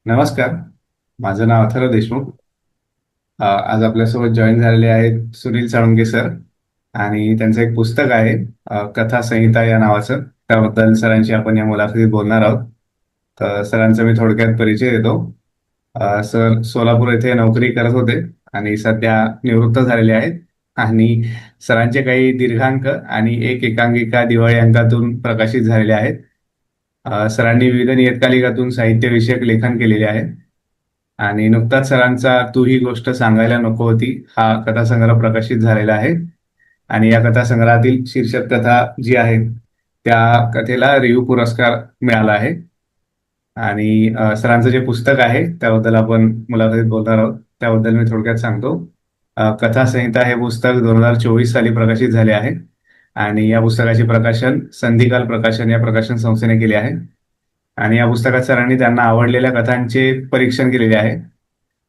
नमस्कार. माझं नाव अथर्व देशमुख. आज आपल्यासोबत जॉईन झालेले आहेत सुनील साळुंके सर आणि त्यांचं एक पुस्तक आहे कथा संहिता या नावाचं. त्याबद्दल सरांशी आपण या मुलाखतीत बोलणार आहोत. तर सरांचा मी थोडक्यात परिचय देतो. सर सोलापूर येथे नोकरी करत होते आणि सध्या निवृत्त झालेले आहेत. आणि सरांचे काही दीर्घांक आणि एक एकांकिका दिवाळी अंकातून प्रकाशित झालेले आहेत. सरांनी विविध नियतकालिकातून साहित्यविषयक लेखन केलेले आहे. आणि नुकताच सरांचा तू ही गोष्ट सांगायला नको होती हा कथासंग्रह प्रकाशित झालेला आहे. आणि या कथासंग्रहातील शीर्षक कथा जी आहे त्या कथेला रिव्ह्यू पुरस्कार मिळाला आहे. आणि सरांचं जे पुस्तक आहे त्याबद्दल आपण मुलाखतीत बोलणार आहोत. त्याबद्दल मी थोडक्यात सांगतो. कथा संहिता हे पुस्तक 2024 साली प्रकाशित झाले आहे. आणि या पुस्तकाचे प्रकाशन संधिकाल प्रकाशन या प्रकाशन संस्थेने केले आहे. आणि या पुस्तकात सरांनी त्यांना आवडलेल्या कथांचे परीक्षण केलेले आहे.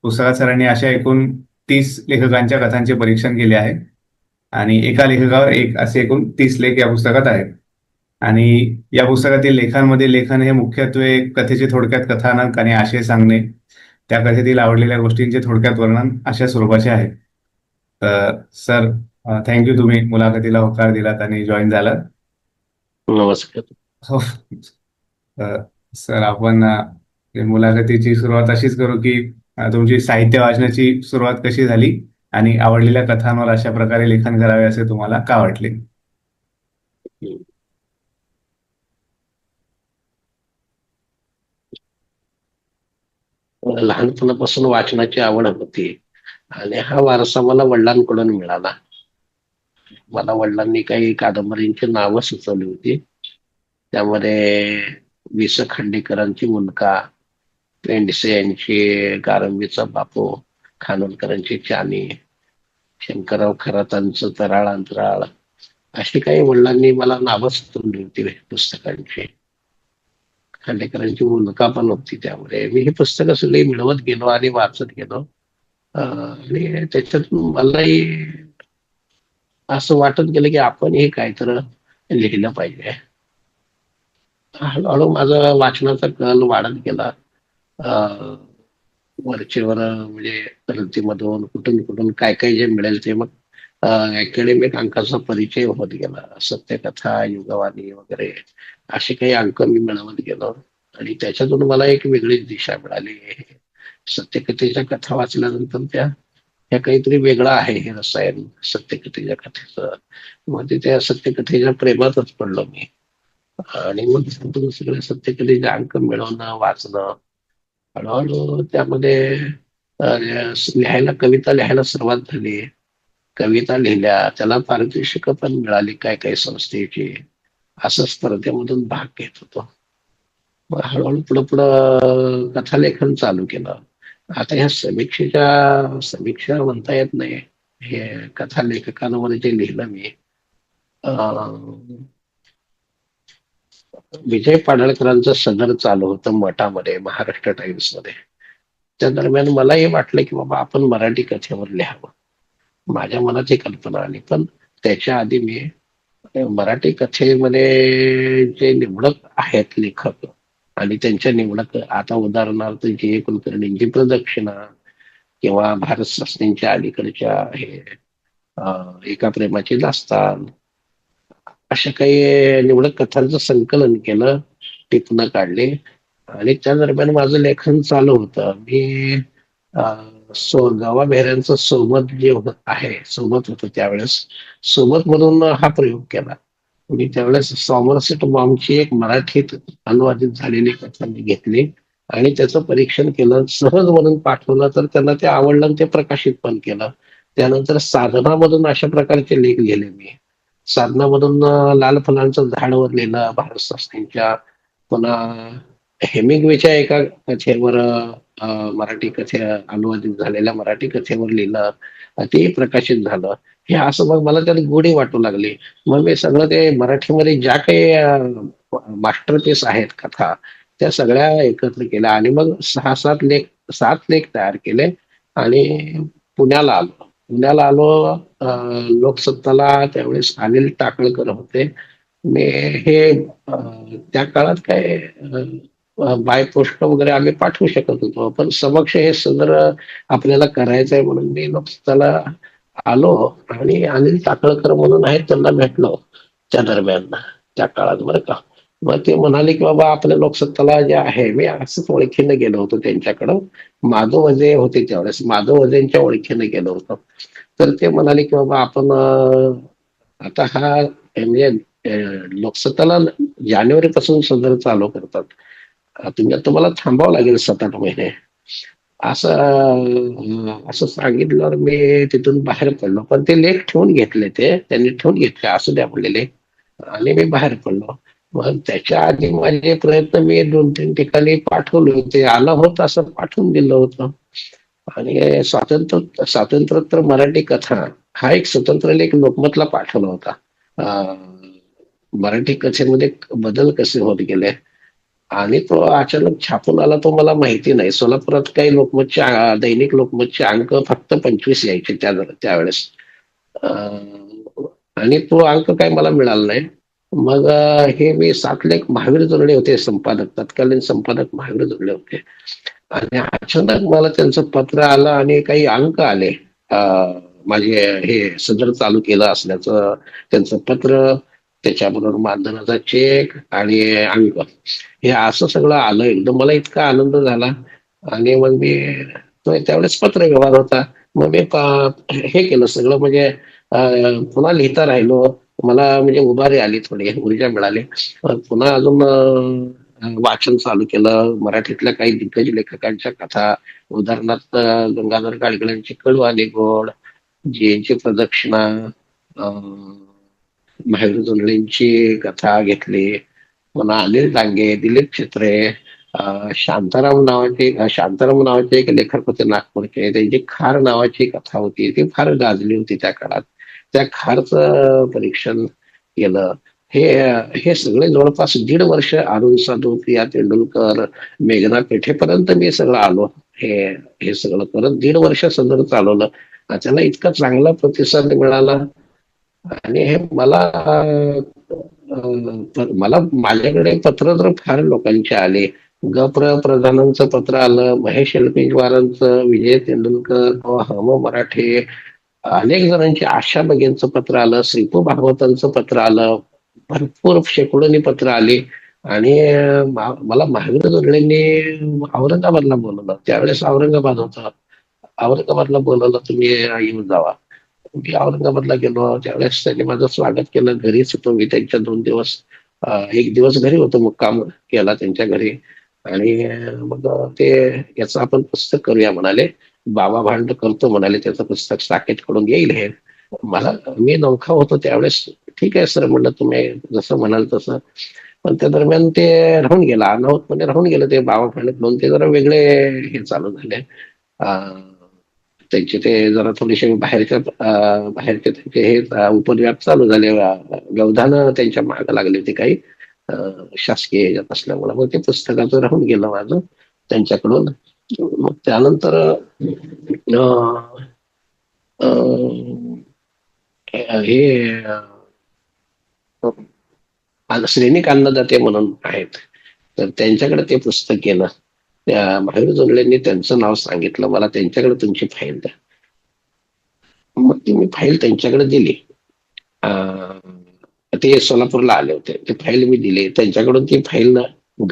पुस्तकात सरांनी अशा एकूण 30 लेखकांच्या कथांचे परीक्षण केले आहे. आणि एका लेखकावर एक असे एकूण 30 लेख या पुस्तकात आहेत. आणि या पुस्तकातील लेखांमध्ये लेखन हे मुख्यत्वे कथेचे थोडक्यात कथानक आणि आशय सांगणे, त्या कथेतील आवडलेल्या गोष्टींचे थोडक्यात वर्णन अशा स्वरूपाचे आहे. तर सर, थँक्यू, तुम्ही मुलाखतीला होकार दिलात आणि जॉईन झालात. नमस्कार. हो. अ, सर, आपण मुलाखतीची सुरुवात अशीच करू की तुमची साहित्य वाचनाची सुरुवात कशी झाली आणि आवडलेल्या कथांवर अशा प्रकारे लेखन करावे असे तुम्हाला का वाटले? लहानपणापासून वाचनाची आवड होती आणि हा वारसा मला वडिलांकडून मिळाला. मला वडिलांनी काही कादंबरींची नावं सुचवली होती. त्यामध्ये वि स खांडेकरांची मुलगा, पेंडसे यांची गारंबीचा बापू, खानोलकरांची चानी, शंकरराव खरातांचं तराळ अंतराळ, अशी काही वडिलांनी मला नावं सुचवली होती पुस्तकांची. खांडेकरांची मुलगा पण होती. त्यामुळे मी ही पुस्तकं सगळी मिळवत गेलो आणि वाचत गेलो. आणि त्याच्यातून मलाही असं वाटत गेलं की आपण हे काहीतरी लिहिलं पाहिजे. हळूहळू माझा वाचनाचा कल वाढत गेला. अं, वरचेवर म्हणजे रद्दीमधून कुठून कुठून काय काय जे मिळेल ते मग अकॅडमिक अंकाचा परिचय होत गेला. सत्यकथा, युगवाणी वगैरे असे काही अंक मी मिळवत गेलो आणि त्याच्यातून मला एक वेगळीच दिशा मिळाली. सत्यकथेच्या कथा वाचल्यानंतर ह्या काहीतरी वेगळं आहे हे रसायन सत्यकथेच्या कथेचं. मग ते त्या सत्यकथेच्या प्रेमातच पडलो मी. आणि मग त्यातून सगळे सत्यकथेचे अंक मिळवणं, वाचणं, हळूहळू त्यामध्ये लिहायला, कविता लिहायला सुरुवात झाली. कविता लिहिल्या, त्याला पारितोषिकं पण मिळाली काय काय संस्थेची. असं स्पर्धेमधून भाग घेत होतो. मग हळूहळू पुढं पुढं कथालेखन चालू केलं. आता ह्या समीक्षा म्हणता येत नाही. हे कथालेखकांवर जे लिहिलं मी, अं, विजय पाडळकरांचं सदर चालू होतं मठामध्ये, महाराष्ट्र टाइम्स मध्ये. त्या दरम्यान मलाही वाटलं की बाबा आपण मराठी कथेवर लिहावं. माझ्या मनात ही कल्पना आली. पण त्याच्या आधी मी मराठी कथेमध्ये जे निवडक आहेत लेखक आणि त्यांच्या निवडक, आता उदाहरणार्थ जे कुलकर्णींची प्रदक्षिणा किंवा भारत शास्त्रींच्या अलीकडच्या हे एका प्रेमाची दास्तान, अशा काही निवडक कथांचं संकलन केलं, टिपणं काढले. आणि त्या दरम्यान माझं लेखन चालू होतं. मी गवा बेहऱ्यांचं सोबत जे आहे, सोबत होतं त्यावेळेस, सोबत म्हणून हा प्रयोग केला. मी त्यावेळेस सॉमरसेट मॉमची एक मराठीत अनुवादित झालेली कथा मी घेतली आणि त्याचं परीक्षण केलं, सहज म्हणून पाठवलं, तर त्यांना ते आवडलं आणि ते प्रकाशित पण केलं. त्यानंतर साधनामधून अशा प्रकारचे लेख लिहिले मी. साधनामधून लाल फुलांचं झाडवर लिहिलं भारत शास्त्रींच्या. पुन्हा हेमिंग्वेच्या एका कथेवर, मराठी कथे अनुवादित झालेल्या मराठी कथेवर लिहिलं. ते प्रकाशित झालं. हे असं मग मला त्यात गोडी वाटू लागली. मग मी सगळं ते मराठीमध्ये ज्या काही मास्टरपीस आहेत कथा, त्या सगळ्या एकत्र केल्या आणि मग 7 लेख तयार केले आणि पुण्याला आलो. लोकसत्ताला त्यावेळेस अनिल टाकळकर होते. मी हे त्या काळात काय बाय पोस्ट वगैरे आम्ही पाठवू शकत होतो, पण समक्ष हे सदर आपल्याला करायचंय म्हणून मी लोकसत्ताला आलो. आणि अनिल टाकळकर म्हणून आहेत, त्यांना भेटलो त्या दरम्यान, त्या काळात बरं का. मग ते म्हणाले की बाबा आपल्या लोकसत्ताला जे आहे, मी असंच ओळखीनं गेलो होतो त्यांच्याकडं. माधव वजे होते त्यावेळेस, माधव वजेंच्या ओळखीनं गेलो होतो. तर ते म्हणाले की बाबा आपण आता हा म्हणजे लोकसत्ताला जानेवारी पासून सदर चालू करतात. तुम्हाला थांबावं लागेल 7-8 महिने, असं सांगितल्यावर मी तिथून बाहेर पडलो. पण ते लेख ठेवून घेतले, त्यांनी ठेवून घेतले, असू द्या म्हणले लेख. आणि मी बाहेर पडलो. मग त्याच्या आधी माझे प्रयत्न मी 2-3 ठिकाणी पाठवले होते, आलं होतं असं पाठवून दिलं होतं. आणि स्वातंत्र्योत्तर मराठी कथा हा एक स्वतंत्र लेख लोकमतला पाठवला होता. अं, मराठी कथेमध्ये बदल कसे होत गेले, आणि तो अचानक छापून आला तो मला माहिती नाही. सोलापुरात काही लोकमतचे दैनिक लोकमतचे अंक फक्त 25 यायचे त्यावेळेस. आणि तो अंक काही मला मिळाला नाही. मग हे मी सातलेख महावीर जोडले होते संपादक, तत्कालीन संपादक महावीर जोडले होते. आणि अचानक मला त्यांचं पत्र आलं आणि काही अंक आले. माझे हे सदर चालू केलं असल्याचं त्यांचं पत्र, त्याच्याबरोबर मानधनाचा चेक आणि अंक, हे असं सगळं आलं एकदम. मला इतका आनंद झाला. आणि मग मी त्यावेळेस पत्र व्यवहार होता. मग मी हे केलं सगळं, म्हणजे पुन्हा लिहिता राहिलो. मला म्हणजे उभारी आली, थोडी ऊर्जा मिळाली. पुन्हा अजून वाचन चालू केलं मराठीतल्या काही दिग्गज लेखकांच्या कथा. उदाहरणार्थ गंगाधर गाडगिळांची कडू आणि गोड, जीएनची प्रदक्षिणा, महावीर जोंधळेंची कथा घेतली. पुन्हा अनिल डांगे, दिलीप चित्रे, शांताराम नावाचे एक लेखक होते नागपूरचे, त्यांची खार नावाची कथा होती, ती फार गाजली होती त्या काळात. त्या खारचं परीक्षण केलं. हे हे सगळे जवळपास 1.5 वर्ष, अरुण साधू, प्रिया तेंडुलकर, मेघना पेठेपर्यंत मी सगळं आलो. हे हे सगळं परत 1.5 वर्ष सदर चालवलं. त्याला इतका चांगला प्रतिसाद मिळाला. आणि हे मला माझ्याकडे पत्र तर फार लोकांचे आले. प्रधानांचं पत्र आलं, महेश एलपिंचवारांचं, विजय तेंडुलकर, हम मराठे, अनेक जणांची, आशा बगेंचं पत्र आलं, श्रीपू भागवतांचं पत्र आलं, भरपूर शेकडोनी पत्र आली. आणि मला महावीर जोडलेंनी औरंगाबादला बोलवलं. त्यावेळेस औरंगाबाद होतं, औरंगाबादला बोलवलं, तुम्ही येऊन जावा. मी औरंगाबादला गेलो. त्यावेळेस त्यांनी माझं स्वागत केलं. घरीच होतो मी त्यांच्या 2 दिवस. एक दिवस घरी होतो, मुक्काम केला त्यांच्या घरी. आणि मग ते याचं आपण पुस्तक करूया म्हणाले. बाबा भांड करतो म्हणाले, त्याचं पुस्तक साकेतकडून येईल हे. मी नौखा होतो त्यावेळेस. ठीक आहे सर म्हणलं, तुम्ही जसं म्हणाल तसं. पण त्या दरम्यान ते राहून गेलं, अनाहूतपणे राहून गेलं ते बाबा भांड म्हणून. ते जरा वेगळे हे चालू झाले. त्यांचे ते जरा थोडेसे बाहेरचे त्यांचे हे उपद्व्याप चालू झाले. व्यवधान त्यांच्या मागे लागले होते काही शासकीय ह्याच्यात असल्यामुळे. मग ते पुस्तकाचं राहून गेलं माझं त्यांच्याकडून. मग त्यानंतर अं, अं, हे श्रेणिक अन्नदाते म्हणून आहेत, तर त्यांच्याकडे ते पुस्तक गेलं. त्या महावीर जोंधळेंनी त्यांचं नाव सांगितलं मला, त्यांच्याकडे तुमची फाईल द्या. मग ती मी फाईल त्यांच्याकडे दिली. अं, ते सोलापूरला आले होते. ते फाईल मी दिली त्यांच्याकडून. ती फाईल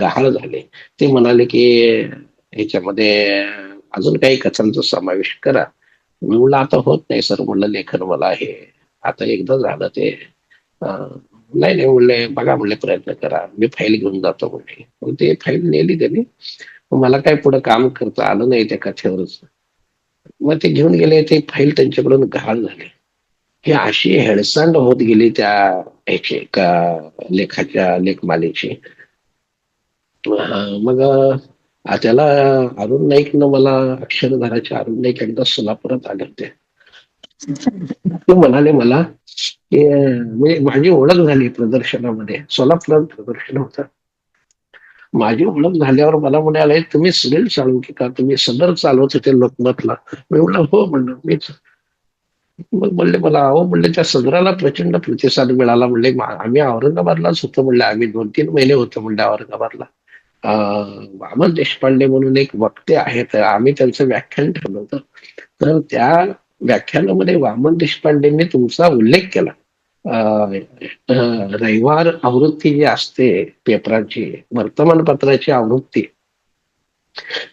गहाळ झाले. ते म्हणाले की ह्याच्यामध्ये अजून काही कथांचा समावेश करा. मी म्हणलं आता होत नाही सर, म्हणलं लेखन मला हे आता एकदा झालं ते. नाही नाही म्हणले, बघा म्हणले, प्रयत्न करा, मी फाईल घेऊन जातो म्हणले. मग ते फाईल नेली त्यांनी. मग मला काय पुढे काम करता आलं नाही त्या कथेवरच. मग ते घेऊन गेले, ते फाईल त्यांच्याकडून गहाळ झाले. ही अशी हेळसांड होत गेली त्या ह्याची का लेखाच्या लेखमालेची. मग त्याला अरुण नाईकनं मला, अक्षरधाराचे अरुण नाईक एकदा सोलापुरात आले होते. ते म्हणाले मला की म्हणजे माझी ओळख झाली प्रदर्शनामध्ये, सोलापुरात प्रदर्शन होतं. माझी ओळख झाल्यावर मला म्हणाले, तुम्ही सुनील साळुंखे का, तुम्ही सदर चालवत होते लोकमतला. मी म्हणलं हो म्हणलं मीच. मग म्हणले मला, अहो म्हणले त्या सदराला प्रचंड प्रतिसाद मिळाला म्हणले. आम्ही औरंगाबादलाच होतो म्हणले, आम्ही 2-3 महिने होतो म्हणले औरंगाबादला. वामन देशपांडे म्हणून एक वक्ते आहेत, आम्ही त्यांचं व्याख्यान ठेवलं होतं. तर त्या व्याख्यानामध्ये वामन देशपांडेंनी तुमचा उल्लेख केला. रविवार आवृत्ती जी असते पेपराची, वर्तमानपत्राची आवृत्ती,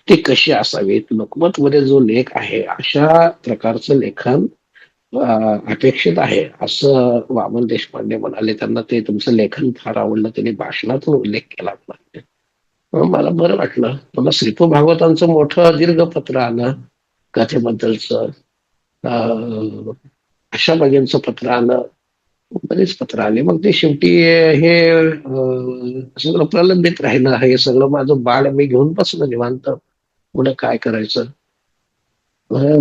ती कशी असावीत, लोकमतमध्ये जो लेख आहे अशा प्रकारचं लेखन अपेक्षित आहे, असं वामन देशपांडे म्हणाले. त्यांना ते तुमचं लेखन फार आवडलं, त्यांनी भाषणातून उल्लेख केला होता. मला बरं वाटलं. मला श्रीपू भागवतांचं मोठं दीर्घ पत्र आलं कथेबद्दलचं. अं, अशा बघेंचं पत्र आलं, बरेच पत्र आले. मग ते शेवटी हे सगळं प्रलंबित राहिलं. हे सगळं माझं बाळ मी घेऊन बसलो निवांत, पुढे काय करायचं.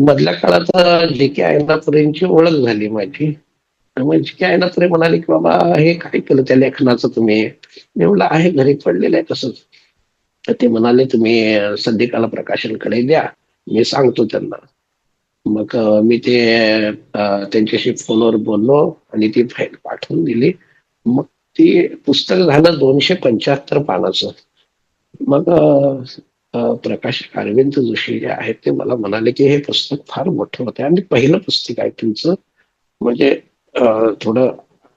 मधल्या काळात जे के अय्यनापुरेंची ओळख झाली माझी. मग जी के अय्यनापुरे म्हणाले की बाबा हे काय केलं त्या लेखनाचं तुम्ही. मी म्हणलं आहे घरी पडलेलं आहे तसंच. तर ते म्हणाले तुम्ही संधिकाला प्रकाशनकडे द्या, मी सांगतो त्यांना. मग मी ते त्यांच्याशी फोनवर बोललो आणि ती फाईल पाठवून दिली. मग ती पुस्तक झालं 275 पानाचं. मग प्रकाशक अरविंद जोशी जे आहेत ते मला म्हणाले की हे पुस्तक फार मोठं होतं आणि पहिलं पुस्तक आहे तुमचं, म्हणजे थोडं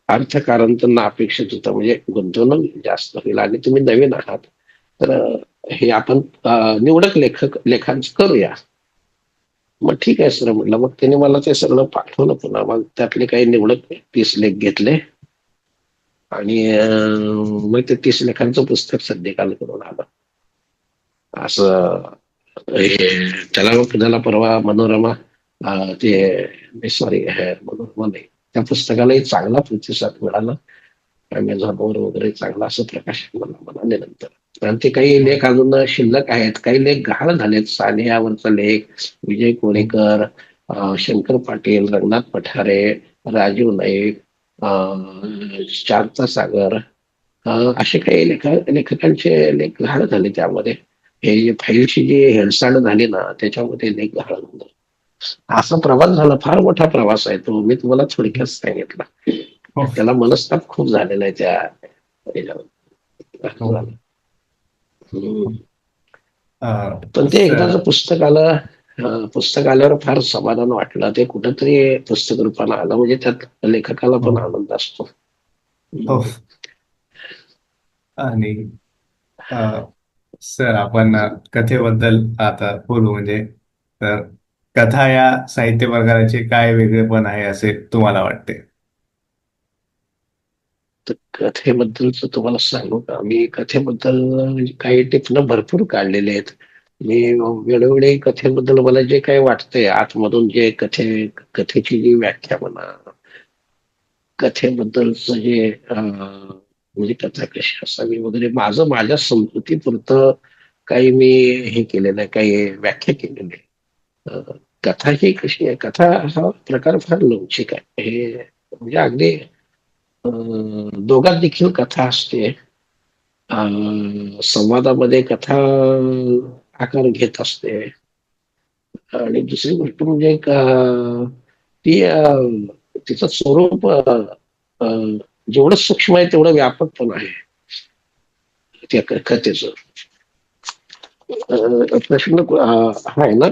अर्थकारण त्यांना अपेक्षित होतं, म्हणजे गुंतवणूक जास्त होईल आणि तुम्ही नवीन आहात, तर हे आपण निवडक लेखांचं करूया. मग ठीक आहे सर म्हटलं. मग त्याने मला ते सगळं पाठवलं पुन्हा. मग त्यातले काही निवडक 30 लेख घेतले आणि मग ते 30 लेखांचं पुस्तक सध्या करून आलं. असं हे त्याला परवा मनोरमा ते सॉरी मनोरमा नाही, त्या पुस्तकालाही चांगला प्रतिसाद मिळाला. अमेझॉनवर वगैरे चांगला असं प्रकाशन मला म्हणाले नंतर. आणि ते काही हो. लेख अजून शिल्लक आहेत, काही लेख गहाळ झालेत. सानियावरचा लेख, विजय हो. कोरेकर, शंकर पाटील, रंगनाथ पठारे, राजीव नाईक, शांता सागर, असे काही लेखकांचे लेख गहाळ झाले त्यामध्ये. हे जे फाईलची जी हेळसांड झाली ना त्याच्यामध्ये लेख गहाळ झाले. असा प्रवास झाला, फार मोठा प्रवास आहे तो. मी तुम्हाला थोडक्यात सांगितला. हो. त्याला मनस्ताप खूप झालेला आहे त्या ह्याच्यावर. असं हो. झालं. हम्म. पण ते एकदाच सर. पुस्तक आलं. पुस्तक आल्यावर फार समाधान वाटलं. ते कुठंतरी पुस्तक रूपानं आलं म्हणजे त्यात लेखकाला हो. पण आनंद असतो. हो. हम्म. आणि अ, सर आपण कथेबद्दल आता बोलू म्हणजे, तर कथा या साहित्य प्रकाराचे काय वेगळेपण आहे असे तुम्हाला वाटते? तर कथेबद्दलच तुम्हाला सांगू का, मी कथेबद्दल म्हणजे काही टिपणं भरपूर काढलेले आहेत. मी वेळोवेळी कथेबद्दल मला जे काही वाटतंय आतमधून, जे कथेची जी व्याख्या म्हणा, कथेबद्दलच जे म्हणजे कथा कशी असावी वगैरे, माझ्या समजुतीपुरतं काही मी हे केलेलं आहे, काही व्याख्या केलेली आहे. कथा ही कशी आहे, कथा हा प्रकार फार लवचिक आहे. हे म्हणजे अगदी दोघात देखील कथा असते. संवादामध्ये कथा आकार घेत असते. आणि दुसरी गोष्ट म्हणजे ती तिचं स्वरूप जेवढं सूक्ष्म आहे तेवढं व्यापक पण आहे त्या कथेचं. प्रश्न हा आहे ना,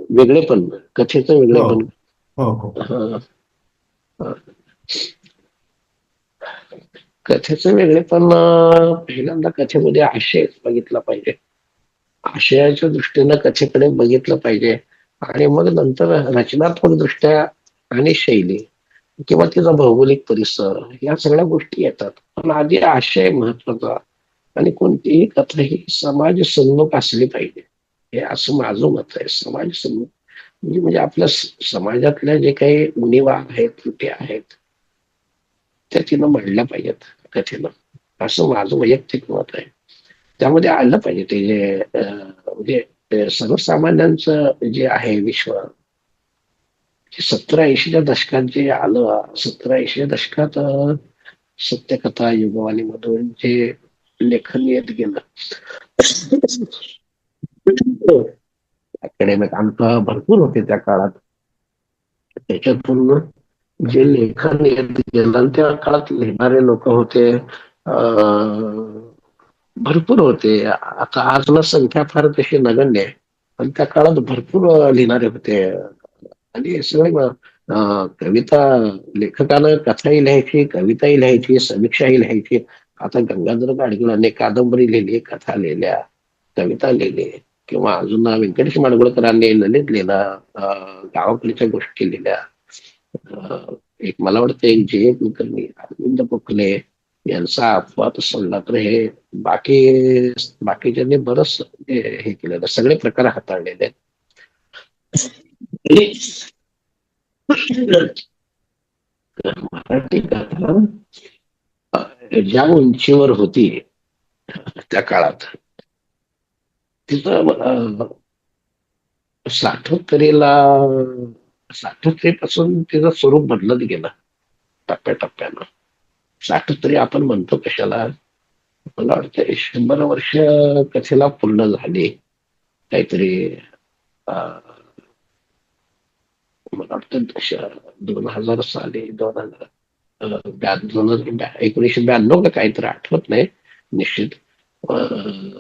वेगळेपण, कथेचं हो. वेगळेपण. हो. हो. अं, अं, कथेचं वेगळेपण पहिल्यांदा कथेमध्ये आशय बघितला पाहिजे. आशयाच्या दृष्टीनं कथेकडे बघितलं पाहिजे. आणि मग नंतर रचनात्मक दृष्ट्या आणि शैली किंवा तिचा भौगोलिक परिसर, या सगळ्या गोष्टी येतात. पण आधी आशय महत्वाचा. आणि कोणतीही कथा ही समाज सन्मुख असली पाहिजे, हे असं माझं मत आहे. समाज सन्मुख म्हणजे आपल्या समाजातल्या जे काही उणिवा आहेत, त्रुटी आहेत, त्या तिनं मांडल्या पाहिजेत कथेनं, असं माझं वैयक्तिक मत आहे. त्यामध्ये आलं पाहिजे ते जे म्हणजे सर्वसामान्यांचं जे आहे विश्व, 70-80च्या दशकात जे आलं, 70-80च्या दशकात सत्यकथा युगवाणी मधून जे लेखन येत गेलं, अकॅडमिक अंक भरपूर होते त्या काळात. त्याच्यातून जे लेखन येत गेलं आणि त्या काळात लिहिणारे लोक होते, भरपूर होते. आता आजला संख्या फार तशी नगण्य आहे, पण त्या काळात भरपूर लिहिणारे होते. आणि सगळे कविता, लेखकानं कथाही लिहायची, कविताही लिहायची, समीक्षाही लिहायची. आता गंगाधर गाडगिळांनी कादंबरी लिहिली, कथा लिहिल्या, कविता लिहिली, किंवा अजून व्यंकटेश माडगुळकरांनी ललित लिहिला, गावाकडच्या गोष्टी लिहिल्या. एक मला वाटतं एक जे कुलकर्णी, अरविंद गोखले यांचा अपवाद सोडला तर हे बाकी बाकीच्यांनी बरंच हे केलेलं, सगळे प्रकार हाताळलेले आहेत. मराठी कथा ज्या उंचीवर होती त्या काळात, तिथं साठोत्तरीला साठोत्तरीपासून तिचं स्वरूप बदलत गेलं टप्प्याटप्प्यानं. साठोत्तरी आपण म्हणतो कशाला, मला वाटतं 100 वर्ष कथेला पूर्ण झाली काहीतरी. अं, मला वाटतं 2000 साली, 1992 का काहीतरी, आठवत नाही निश्चित. अं,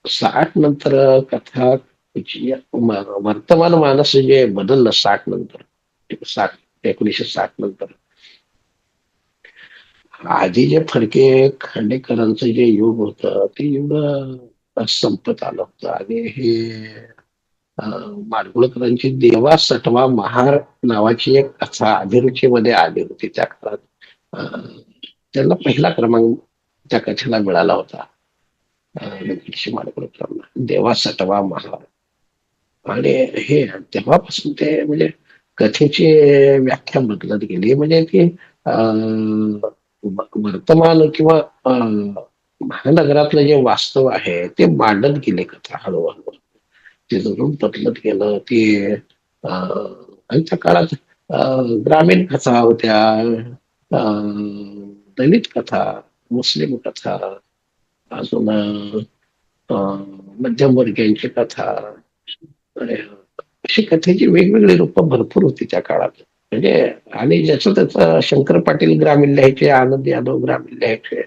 60 नंतर कथा वर्तमान मानस जे बदललं 60 नंतर, 60 1960 नंतर. आधी जे फडके खांडेकरांचं जे युग होतं ते युग संपत आलं होतं. आणि हे माडगुळकरांची देवा सटवा महार नावाची एक कथा अभिरुचीमध्ये आली होती त्या काळात. अं, त्यांना पहिला क्रमांक त्या कथेला मिळाला होता. व्यंकटेश माडगुळकरांना देवा सटवा महार. आणि हे तेव्हापासून ते म्हणजे कथेची व्याख्या बदलत गेली. म्हणजे ती वर्तमान किंवा महानगरातलं जे वास्तव आहे ते मांडत गेले कथा हळूहळू. ते जरूर बदलत गेलं ते. आणि त्या काळात ग्रामीण कथा होत्या, दलित कथा, मुस्लिम कथा, अजून मध्यमवर्गीयांची कथा. आणि अशी कथेची वेगवेगळी रूप भरपूर होती त्या काळात. म्हणजे आणि ज्याचं त्याचं शंकर पाटील ग्रामीण लिहायचे, आनंद यादव ग्रामीण लिहायचे,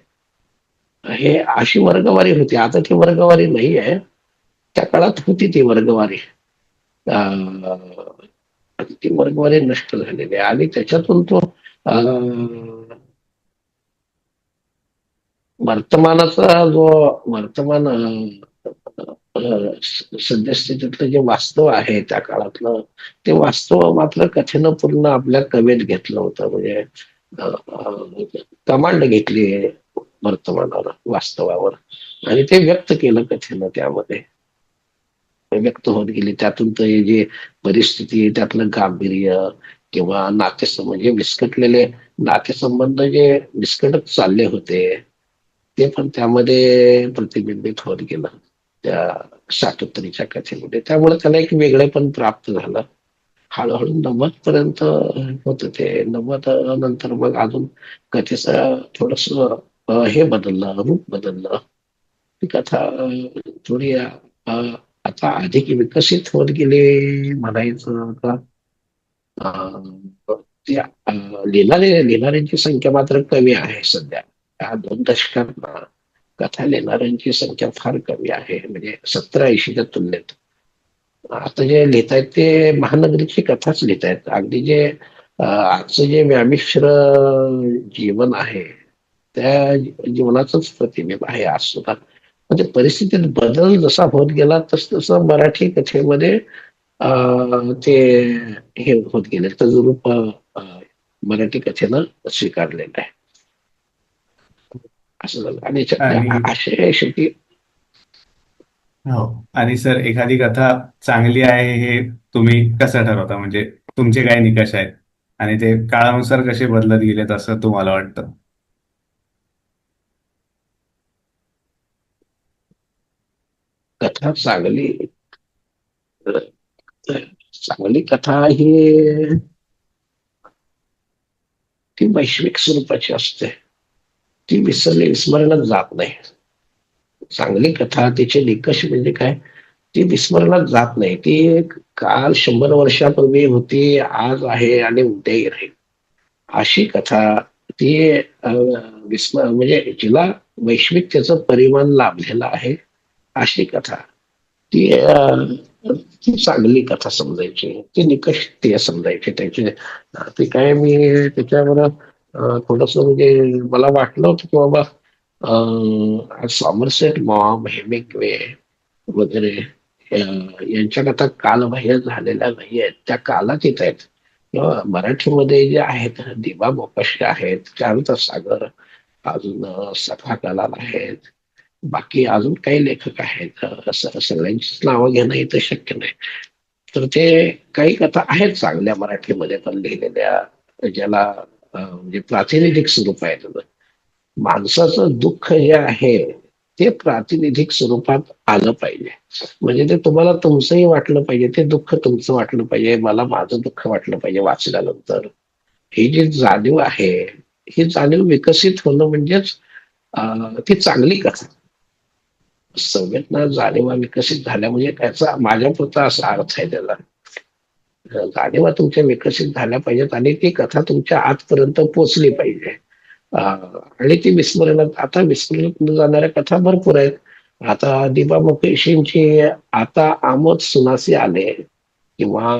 हे अशी वर्गवारी होती. आता ती वर्गवारी नाही आहे, त्या काळात होती ती वर्गवारी. अं, ती वर्गवारी नष्ट झालेली आहे. आणि त्याच्यातून तो वर्तमानाचा जो वर्तमान सद्यस्थितीतलं जे वास्तव आहे त्या काळातलं, ते वास्तव मात्र कथेनं पूर्ण आपल्या कवेत घेतलं होतं. म्हणजे कमांड घेतली वर्तमानावर, वास्तवावर, आणि ते व्यक्त केलं कथेनं. त्यामध्ये व्यक्त होत गेली, त्यातून ते जे परिस्थिती आहे त्यातलं गांभीर्य, किंवा म्हणजे विस्कटलेले नातेसंबंध जे विस्कटत चालले होते, ते पण त्यामध्ये प्रतिबिंबित होत गेलं त्या शाकंतरीच्या कथेमध्ये. त्यामुळे त्याला एक वेगळेपण प्राप्त झालं. हळूहळू 90 पर्यंत होत ते. 90 नंतर मग अजून कथेचं थोडस हे बदललं, रूप बदललं. ती कथा थोडी आता अधिक विकसित होत गेली म्हणायचं का. त्या लिहिणाऱ्यांची संख्या मात्र कमी आहे सध्या. या 2 दशकात कथा लिहिणाऱ्यांची संख्या फार कमी आहे, म्हणजे 70-80च्या तुलनेत. आता जे लिहित आहेत ते महानगरीची कथाच लिहित आहेत. अगदी जे आजचं जे व्यामिश्र जीवन आहे त्या जीवनाचंच प्रतिबिंब आहे आज सुद्धा. म्हणजे परिस्थितीत बदल जसा होत गेला तस तसं मराठी कथेमध्ये ते हे होत गेले, तद्रूप मराठी कथेनं स्वीकारलेलं आहे. असं झालं. आणि आणि असे शेवटी हो, आणि सर एखादी कथा चांगली आहे हे तुम्ही कसं ठरवता, म्हणजे तुमचे काय निकष आहेत आणि ते काळानुसार कसे बदलत गेलेत असं तुम्हाला वाटतं? कथा चांगली, चांगली कथा ही ती वैश्विक स्वरूपाची असते. ती विस्मरणात जात नाही. चांगली कथा तिचे निकष म्हणजे काय, ती विस्मरणात जात नाही. ती एक काल 100 वर्षापूर्वी होती, आज आहे आणि उद्याही राहील, अशी कथा ती म्हणजे जिला वैश्विकतेचं परिमाण लाभलेलं आहे अशी कथा, ती ती चांगली कथा समजायची, ती निकष ते समजायचे त्याचे. ते काय मी त्याच्यावर थोडस म्हणजे मला वाटलं होतं की बाबा सॉमरसेट मॉम, हेमिंग्वे वगैरे यांच्या कथा कालबाह्य झालेल्या नाही आहेत, त्या कालात येत आहेत. किंवा मराठीमध्ये जे आहेत दिवा मोकाशी आहेत, चारुता सागर, अजून सखा कलाल आहेत, बाकी अजून काही लेखक आहेत. सगळ्यांचीच नावं घेणं इथं शक्य नाही. तर ते काही कथा आहेत चांगल्या मराठीमध्ये पण लिहिलेल्या, ज्याला म्हणजे प्रातिनिधिक स्वरूप आहे त्याचं. माणसाचं दुःख जे आहे ते प्रातिनिधिक स्वरूपात आलं पाहिजे. म्हणजे ते तुम्हाला तुमचंही वाटलं पाहिजे, ते दुःख तुमचं वाटलं पाहिजे, मला माझं दुःख वाटलं पाहिजे वाचल्यानंतर. ही जी जाणीव आहे, ही जाणीव विकसित होणं म्हणजेच ती चांगली कथा. संवेदना जाणीवा विकसित झाल्या म्हणजे त्याचा माझ्यापुरता असा अर्थ आहे त्याला. जाणीवा तुमच्या विकसित झाल्या पाहिजेत आणि ती कथा तुमच्या आतपर्यंत पोचली पाहिजे. आणि ती विस्मरणात, आता विस्मरणात न जाणाऱ्या कथा भरपूर आहेत. आता दिबा मुकेशींची आता आमोद सुनासी आले, किंवा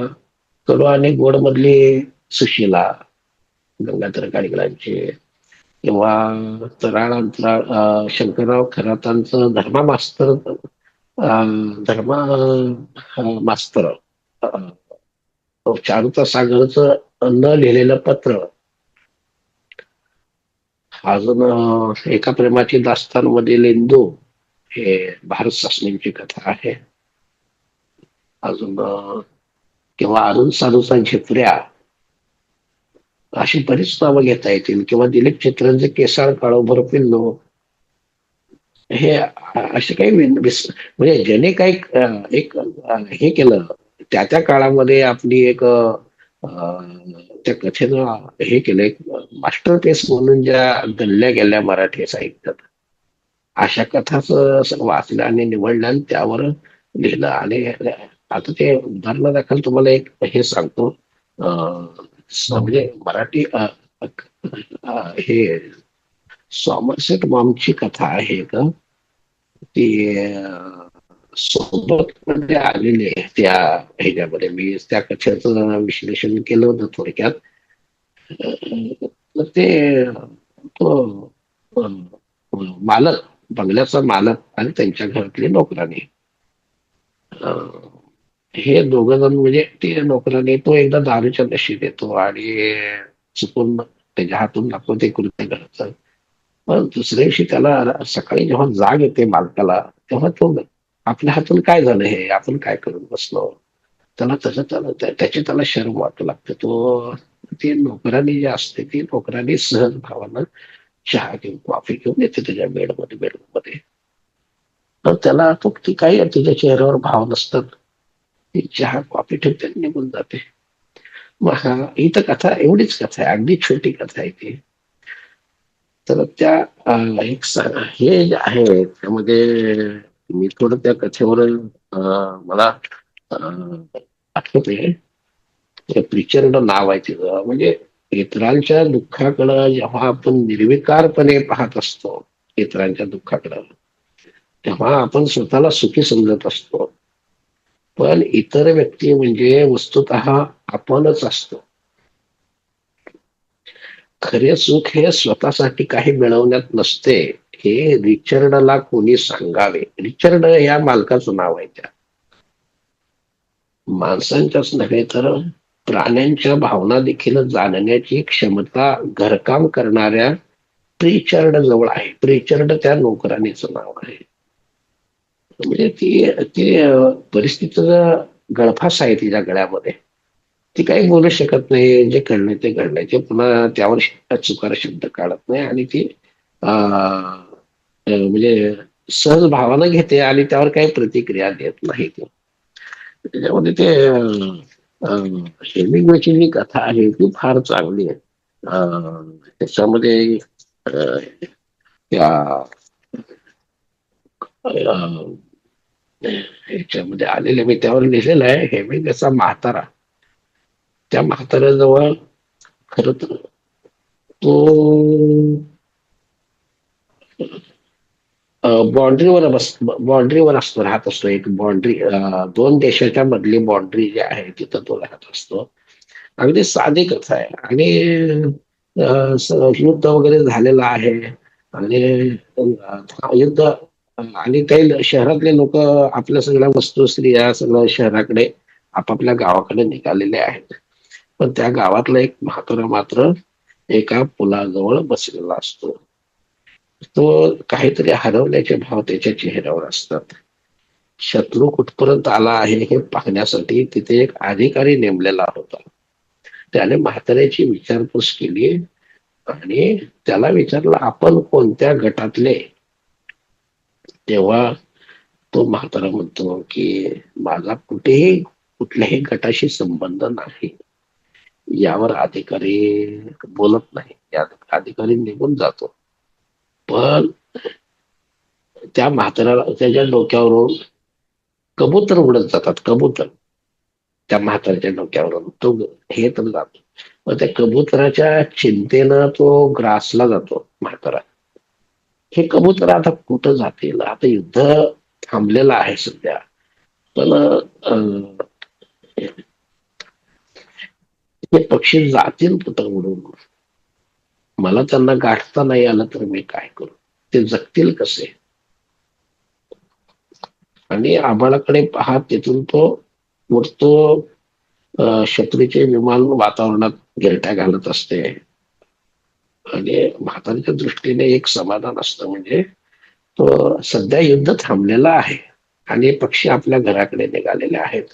कडू आणि गोड मधली सुशीला, गंगाधर गाडगिळांची, किंवा तराळ अंतराळ शंकरराव खरातांचं धर्मा मास्तर, धर्मा मास्तर, चारुता सागरचं न लिहिलेलं पत्र, अजून एका प्रेमाची दास्तान मधील इंदू, हे भारत शासनाची कथा आहे. अजून किंवा अरुण साधूचा झिपऱ्या, अशी बरीच नावं घेता येतील. किंवा दिलीप चित्रांचे केसाळ काळोभर पिल्लो, हे असे काही म्हणजे ज्याने काही एक हे केलं त्या त्या काळामध्ये आपली एक त्या कथेनं हे केलं, एक मास्टरपीस म्हणून ज्या गणल्या गेल्या मराठी साहित्यात, अशा कथाच वाचलं आणि निवडलं आणि त्यावर लिहिलं. आणि आता ते उदाहरणादाखल तुम्हाला एक हे सांगतो. म्हणजे मराठी हे सॉमरसेट मॉमची कथा आहे का, ती सोबत मध्ये आलेली आहे त्या ह्याच्यामध्ये. मी त्या कथेचं विश्लेषण केलं होतं थोडक्यात. तर ते तो मालक, बंगल्याचा मालक आणि त्यांच्या घरातली नोकरानी, हे दोघ जण म्हणजे ते नोकरानी, तो एकदा दारूच्या नशेत येतो आणि चुकून त्याच्या हातून नको ते कृत्य घडतं. पण दुसऱ्या दिवशी त्याला सकाळी जेव्हा जाग येते मालकाला, तेव्हा तो आपल्या हातून काय झालं, हे आपण काय करून बसलो, त्याला तसं त्याची त्याला शरम वाटू लागते. तो ती नोकरानी जी असते, ती नोकरानी सहज भावानं चहा घेऊन कॉफी घेऊन येते त्याच्या बेडरूम मध्ये. तर त्याला तो ती काही तिच्या चेहऱ्यावर भाव नसतात, ती चहा कॉफी ठेवते आणि निघून जाते. मग ही तर कथा, एवढीच कथा आहे, अगदी छोटी कथा आहे ती. तर त्या एक हे जे आहे त्यामध्ये मी थोडं त्या कथेवर मला आठवते. प्रिचर्ड नाव आहे तिचं. म्हणजे इतरांच्या दुःखाकडं जेव्हा आपण निर्विकारपणे पाहत असतो, इतरांच्या दुःखाकडं, तेव्हा आपण स्वतःला सुखी समजत असतो. पण इतर व्यक्ती म्हणजे वस्तुतः आपणच असतो. खरे सुख हे स्वतःसाठी काही मिळवण्यात नसते, हे रिचर्डला कोणी सांगावे. रिचर्ड या मालकाचं नाव आहे. त्या माणसांच्याच नव्हे तर प्राण्यांच्या भावना देखील जाणण्याची क्षमता घरकाम करणाऱ्या प्रिचर्ड जवळ आहे. प्रिचर्ड त्या नोकरानीचं नाव आहे. म्हणजे ती ती परिस्थितीचा गळफास आहे तिच्या गळ्यामध्ये. ती काही बोलू शकत नाही, जे घडलंय ते घडलंय, ते पुन्हा त्यावर चुकार शब्द काढत नाही, आणि ती म्हणजे सहज भावानं घेते आणि त्यावर काही प्रतिक्रिया देत नाही. ती त्याच्यामध्ये ते हेमिंग्वेची जी कथा आहे ती फार चांगली आहे. त्याच्यामध्ये त्या ह्याच्यामध्ये आलेले, मी त्यावर लिहिलेलं आहे, हेमिंग्वेचा म्हातारा. त्या म्हाताऱ्याजवळ खर तर तो बाउंड्रीवर असतो, राहत असतो. एक बाउंड्री, दोन देशाच्या मधली बाउंड्री जी आहे तिथं तो राहत असतो. अगदी साधी कथा आहे. आणि युद्ध वगैरे झालेलं आहे. आणि युद्ध, आणि काही शहरातले लोक आपल्या सगळ्या वस्तू, स्त्रिया सगळं शहराकडे, आपापल्या गावाकडे निघालेले आहेत. पण त्या गावातला एक म्हातारा मात्र एका पुलाजवळ बसलेला असतो. तो काहीतरी हरवल्याचे भाव त्याच्या चेहऱ्यावर असतात. शत्रू कुठपर्यंत आला आहे हे पाहण्यासाठी तिथे एक अधिकारी नेमलेला होता. त्याने म्हाताऱ्याची विचारपूस केली आणि त्याला विचारलं, आपण कोणत्या गटातले? तेव्हा तो म्हातारा म्हणतो की माझा कुठल्याही गटाशी संबंध नाही. यावर अधिकारी बोलत नाही. या अधिकारी निघून जातो. पण त्या म्हाताऱ्याला, त्याच्या डोक्यावरून कबूतर उडत जातात. कबूतर त्या म्हाताऱ्याच्या डोक्यावरून तो हे तर जातो. मग त्या कबुतराच्या चिंतेनं तो ग्रासला जातो म्हातारा. हे कबूतर आता कुठं जातील? आता युद्ध थांबलेलं आहे सध्या. पण हे पक्षी जातील कुठं उडून? मला त्यांना गाठता नाही आलं तर मी काय करू? ते जगतील कसे? आणि आभाळाकडे पाहत तिथून तो उडतो. शत्रूचे विमान वातावरणात गिरट्या घालत असते. आणि म्हातारीच्या दृष्टीने एक समाधान असतं, म्हणजे तो सध्या युद्ध थांबलेलं आहे आणि पक्षी आपल्या घराकडे निघालेले आहेत.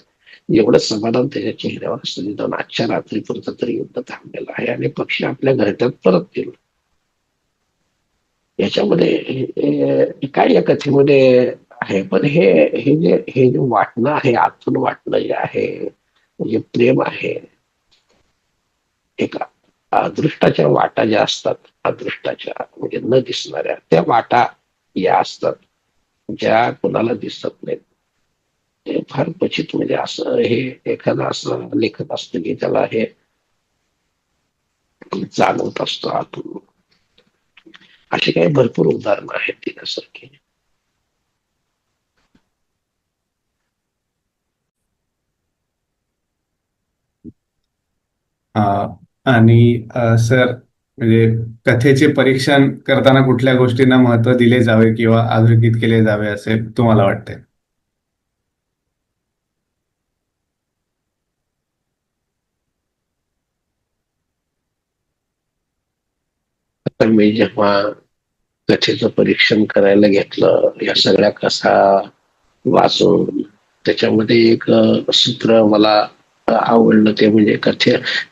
एवढं समाधान त्याच्या चेहऱ्यावर असतं. निदान आजच्या रात्रीपुरतं तरी युद्ध थांबलेलं आहे आणि पक्षी आपल्या घरट्यात परततील. याच्यामध्ये काय या कथेमध्ये आहे. पण हे जे वाटणं आहे, आतून वाटणं जे आहे, जे प्रेम आहे, एका अदृष्टाच्या वाटा ज्या असतात, अदृष्टाच्या म्हणजे न दिसणाऱ्या त्या वाटा या असतात, ज्या कोणाला दिसत नाहीत. ते फार क्वचित, म्हणजे असं हे एखादा असं लेखक असतं की त्याला हे जाणवत असतं आतून. अशी काही भरपूर उदाहरणं आहेत तिच्यासारखी. अ, आणि सर, म्हणजे कथेचे परीक्षण करताना कुठल्या गोष्टींना महत्त्व दिले जावे किंवा अधोरेखित केले जावे असे तुम्हाला वाटते? तर मी जेव्हा कथेचं परीक्षण करायला घेतलं, या सगळ्या कथा वाचून त्याच्यामध्ये एक सूत्र मला आवडलं. ते म्हणजे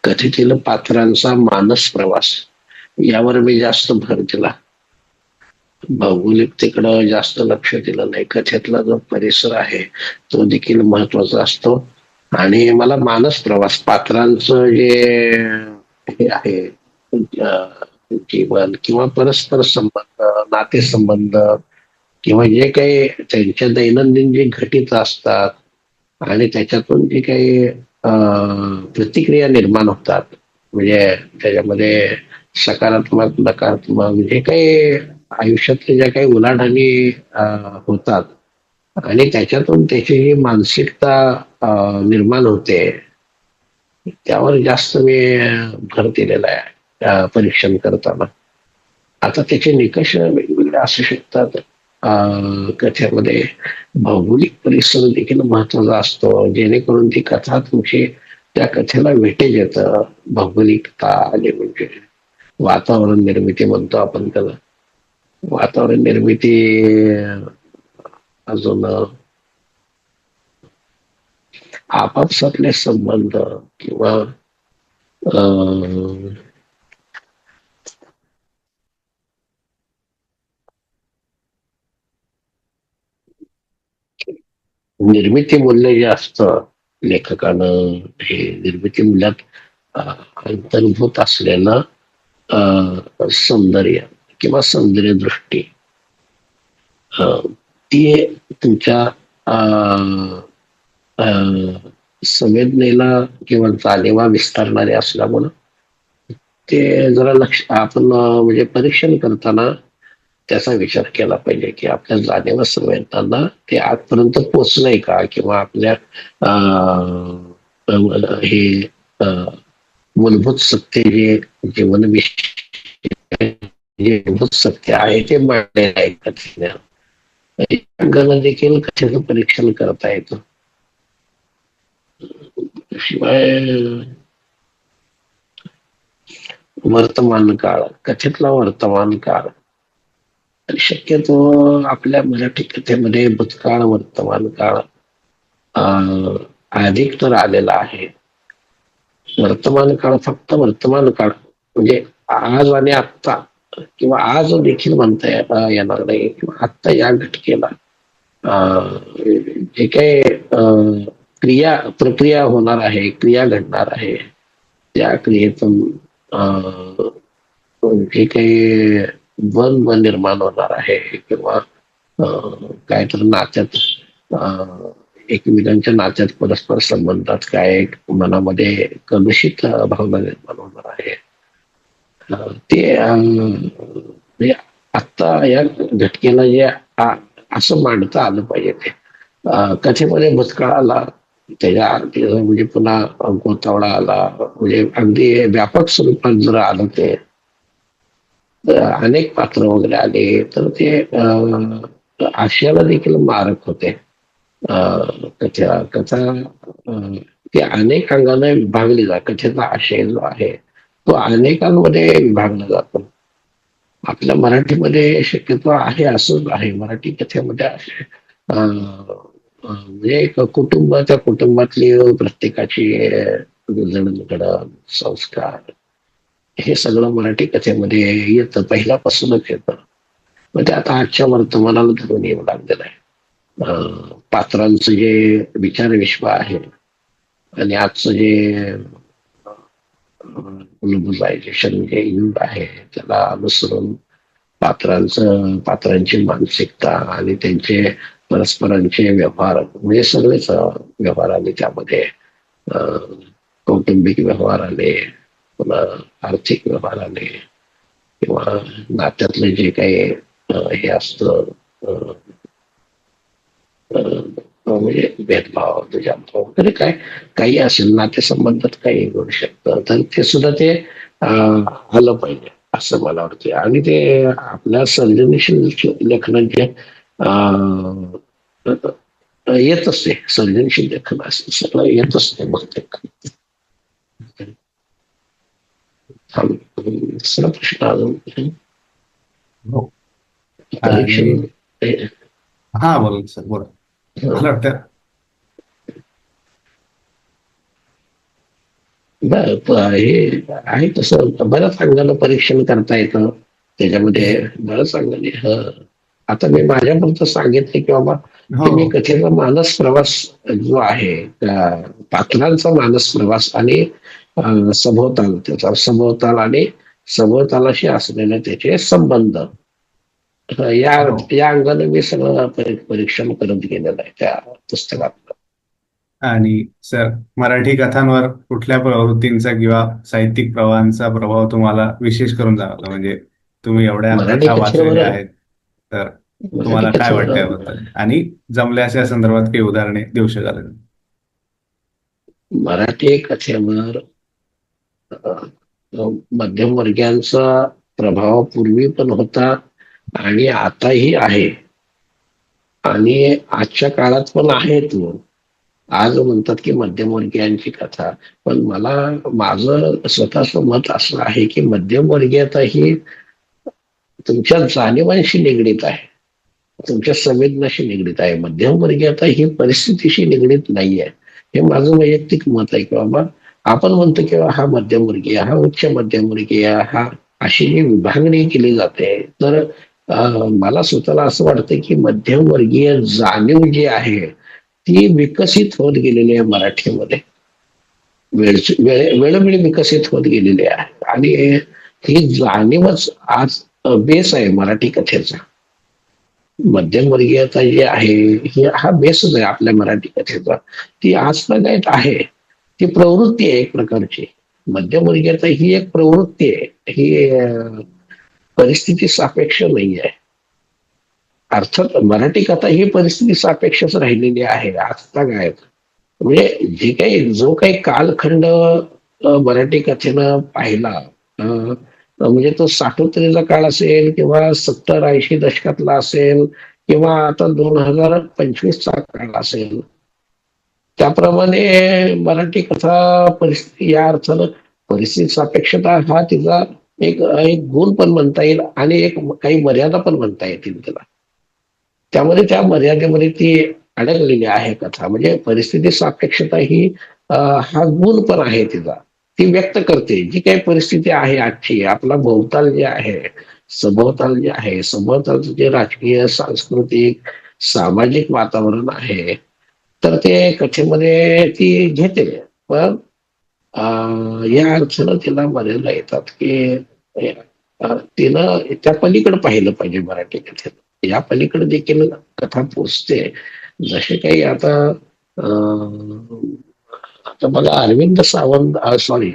कथेतील पात्रांचा मानस प्रवास, यावर मी जास्त भर दिला. भौगोलिकतेकडं जास्त लक्ष दिलं नाही. कथेतला जो परिसर आहे तो देखील महत्वाचा असतो. आणि मला मानस प्रवास, पात्रांचं जे हे आहे, जीवन किंवा परस्पर संबंध, नातेसंबंध, किंवा जे काही त्यांच्या दैनंदिन जे घटित असतात आणि त्याच्यातून जे काही प्रतिक्रिया निर्माण होतात, म्हणजे त्याच्यामध्ये सकारात्मक, नकारात्मक जे काही आयुष्यातल्या ज्या काही उलाढाली होतात आणि त्याच्यातून त्याची जी मानसिकता निर्माण होते, त्यावर जास्त मी भर दिलेला आहे परीक्षण करताना. आता त्याचे निकष वेगवेगळे असू शकतात. कथेमध्ये भौगोलिक परिसर देखील महत्वाचा असतो, जेणेकरून ती कथा तुमची त्या कथेला वेटेज येतं. भौगोलिकता आली म्हणजे वातावरण निर्मिती म्हणतो आपण त्याला. वातावरण निर्मिती, अजून आपापसातले संबंध, किंवा अं, निर्मिती मूल्य जे असतं लेखकानं, हे निर्मिती मूल्यात अंतर्भूत असलेलं सौंदर्य किंवा सौंदर्य दृष्टी, ती तुमच्या अं, अं, संवेदनेला किंवा जाणीवा विस्तारणारे असल्यामुळं ते जरा लक्ष आपण म्हणजे परीक्षण करताना त्याचा विचार केला पाहिजे की आपल्या जाणीवा संवेदनांना ते आजपर्यंत पोचलंय का, किंवा आपल्या हे अं, मूलभूत सत्य जे जीवन जे मूलभूत सत्य आहे ते मांडलेलं आहे कथेने. अंगाला देखील कथेचं परीक्षण करता येतं. शिवाय वर्तमान काळ, कथेतला वर्तमान काळ, आणि शक्यतो आपल्या मराठी कथेमध्ये भूतकाळ वर्तमान काळ अधिक तर आलेला आहे. वर्तमान काळ फक्त वर्तमान काळ म्हणजे आज आणि आत्ता, किंवा आज देखील म्हणता येणार नाही, किंवा आत्ता या घटकेला जे काही प्रक्रिया होणार आहे, क्रिया घडणार आहे, त्या क्रियेतून जे काही द्वंद्व निर्माण होणार आहे, किंवा काहीतरी नात्यात एकमेकांच्या नात्यात परस्पर संबंधात काय मनामध्ये कलुषित भावना निर्माण होणार आहे, ते म्हणजे आत्ता या घटकेला जे असं मांडता आलं पाहिजे. ते कथेमध्ये भूतकाळ आला, म्हणजे पुन्हा गोतावळा आला, म्हणजे अगदी व्यापक स्वरूपात जर आलं ते अनेक पात्र वगैरे आले तर ते आशयाला देखील मारक होते. कथा ती अनेक अंगाने विभागली कथेचा आशय जो आहे तो अनेकांमध्ये विभागला जातो. आपल्या मराठीमध्ये शक्यतो आहे, असंच आहे मराठी कथेमध्ये म्हणजे एक कुटुंबाच्या कुटुंबातली प्रत्येकाची जडणघडण, संस्कार, हे सगळं मराठी कथेमध्ये येतं, पहिल्यापासूनच येतं. मग ते आता आजच्या वर्तमानाला धरून येऊ लागलेलं आहे. पात्रांचं जे विचार विश्व आहे आणि आजचं जे ग्लोबलायझेशन जे युग आहे त्याला अनुसरून पात्रांची मानसिकता आणि त्यांचे परस्परांचे व्यवहार, म्हणजे सगळेच व्यवहार आले त्यामध्ये. कौटुंबिक व्यवहार आले, पुन्हा आर्थिक व्यवहार आले, किंवा नात्यातले जे काही हे असतं म्हणजे भेदभाव, दुजाभाव वगैरे काय काही असेल नातेसंबंधात काही घडू शकतं, तर ते सुद्धा ते आलं पाहिजे असं मला वाटतं. आणि ते आपल्या सर्जनशील लेखनाचे येत असते, सर्जनशील लेखन असं सगळं येत असते बहुतेक. दुसरा प्रश्न अजून हो. आणि परीक्षण. हा बोला सर, बोला. मला वाटतं हे आहे तसं बऱ्याच अंगानं परीक्षण करता येतं त्याच्यामध्ये, बऱ्याच अंगाने. आता मी माझ्यापुरतं सांगितलं की बाबा हो की मी कथेचा मानस प्रवास जो आहे त्या पात्रांचा मानस प्रवास आणि सभोवताल, त्याचा सभोवताल आणि सभोवतालाशी असलेले त्याचे संबंध, या हो. या अंगाने मी सगळं परीक्षण करत गेलेलं आहे त्या पुस्तकात. आणि सर, मराठी कथांवर कुठल्या प्रवृत्तींचा किंवा साहित्यिक प्रवाहांचा प्रभाव तुम्हाला विशेष करून जाणवला? म्हणजे तुम्ही एवढ्या मराठी कथा कथेवर वाचलेल्या आहेत, तर मराठी तुम्हाला काय कथेवर वाटतं याबद्दल? आणि जमल्यास या संदर्भात काही उदाहरणे देऊ शकाल? मराठी कथेवर मध्यमवर्गीयांचा प्रभाव पूर्वी पण होता आणि आताही आहे, आणि आजच्या काळात पण आहे तो. आज म्हणतात की मध्यमवर्गीयांची कथा, पण माझं स्वतःचं मत असं आहे की मध्यमवर्गीयता ही तुमच्या जाणीवांशी निगडीत आहे, तुमच्या संवेदनाशी निगडीत आहे. मध्यमवर्गीयता ही परिस्थितीशी निगडीत नाहीये. हे माझं वैयक्तिक मत आहे की बाबा आपण म्हणतो की हा मध्यमवर्गीय, हा उच्च मध्यमवर्गीय, हा अशी जी विभागणी केली जाते, तर मला स्वतःला असं वाटतं की मध्यमवर्गीय जाणीव जी आहे ती विकसित होत गेलेली आहे मराठीमध्ये, वेळोवेळी विकसित होत गेलेली आहे. आणि ही जाणीवच आज बेस आहे मराठी कथेचा. मध्यमवर्गीयता जी आहे ही हा बेसच आहे आपल्या मराठी कथेचा. ती आजतागायत आहे, ती प्रवृत्ती आहे एक प्रकारची. मध्यमवर्गीयता ही एक प्रवृत्ती आहे, ही परिस्थिती सापेक्ष नाही आहे. अर्थात मराठी कथा ही परिस्थिती सापेक्षच राहिलेली आहे आजचा काय. म्हणजे जे काही जो काही कालखंड मराठी कथेनं पाहिला, म्हणजे तो साठोत्तरीचा काळ असेल किंवा 70-80 दशकातला असेल किंवा आता 2025चा काळ असेल, त्याप्रमाणे मराठी कथा परिस्थिती या अर्थानं परिस्थिती सापेक्षता हा तिचा एक एक गुण पण म्हणता येईल आणि एक काही मर्यादा पण म्हणता येतील त्याला. त्यामध्ये त्या मर्यादेमध्ये ती अडकलेली आहे कथा. म्हणजे परिस्थिती सापेक्षता ही हा गुण पण आहे तिचा. ती व्यक्त करते जी काही परिस्थिती आहे आजची, आपला भोवताल जे आहे, सभोवताल जे आहे, सभोवतालचं जे राजकीय, सांस्कृतिक, सामाजिक वातावरण आहे, तर ते कथेमध्ये ती घेते. पण या अर्थानं तिला मर्यादा येतात की तिनं त्या पलीकडे पाहिलं पाहिजे मराठी कथेत. या पलीकडे देखील कथा पोचते. जसे काही आता आता बघा अरविंद सावंत, सॉरी,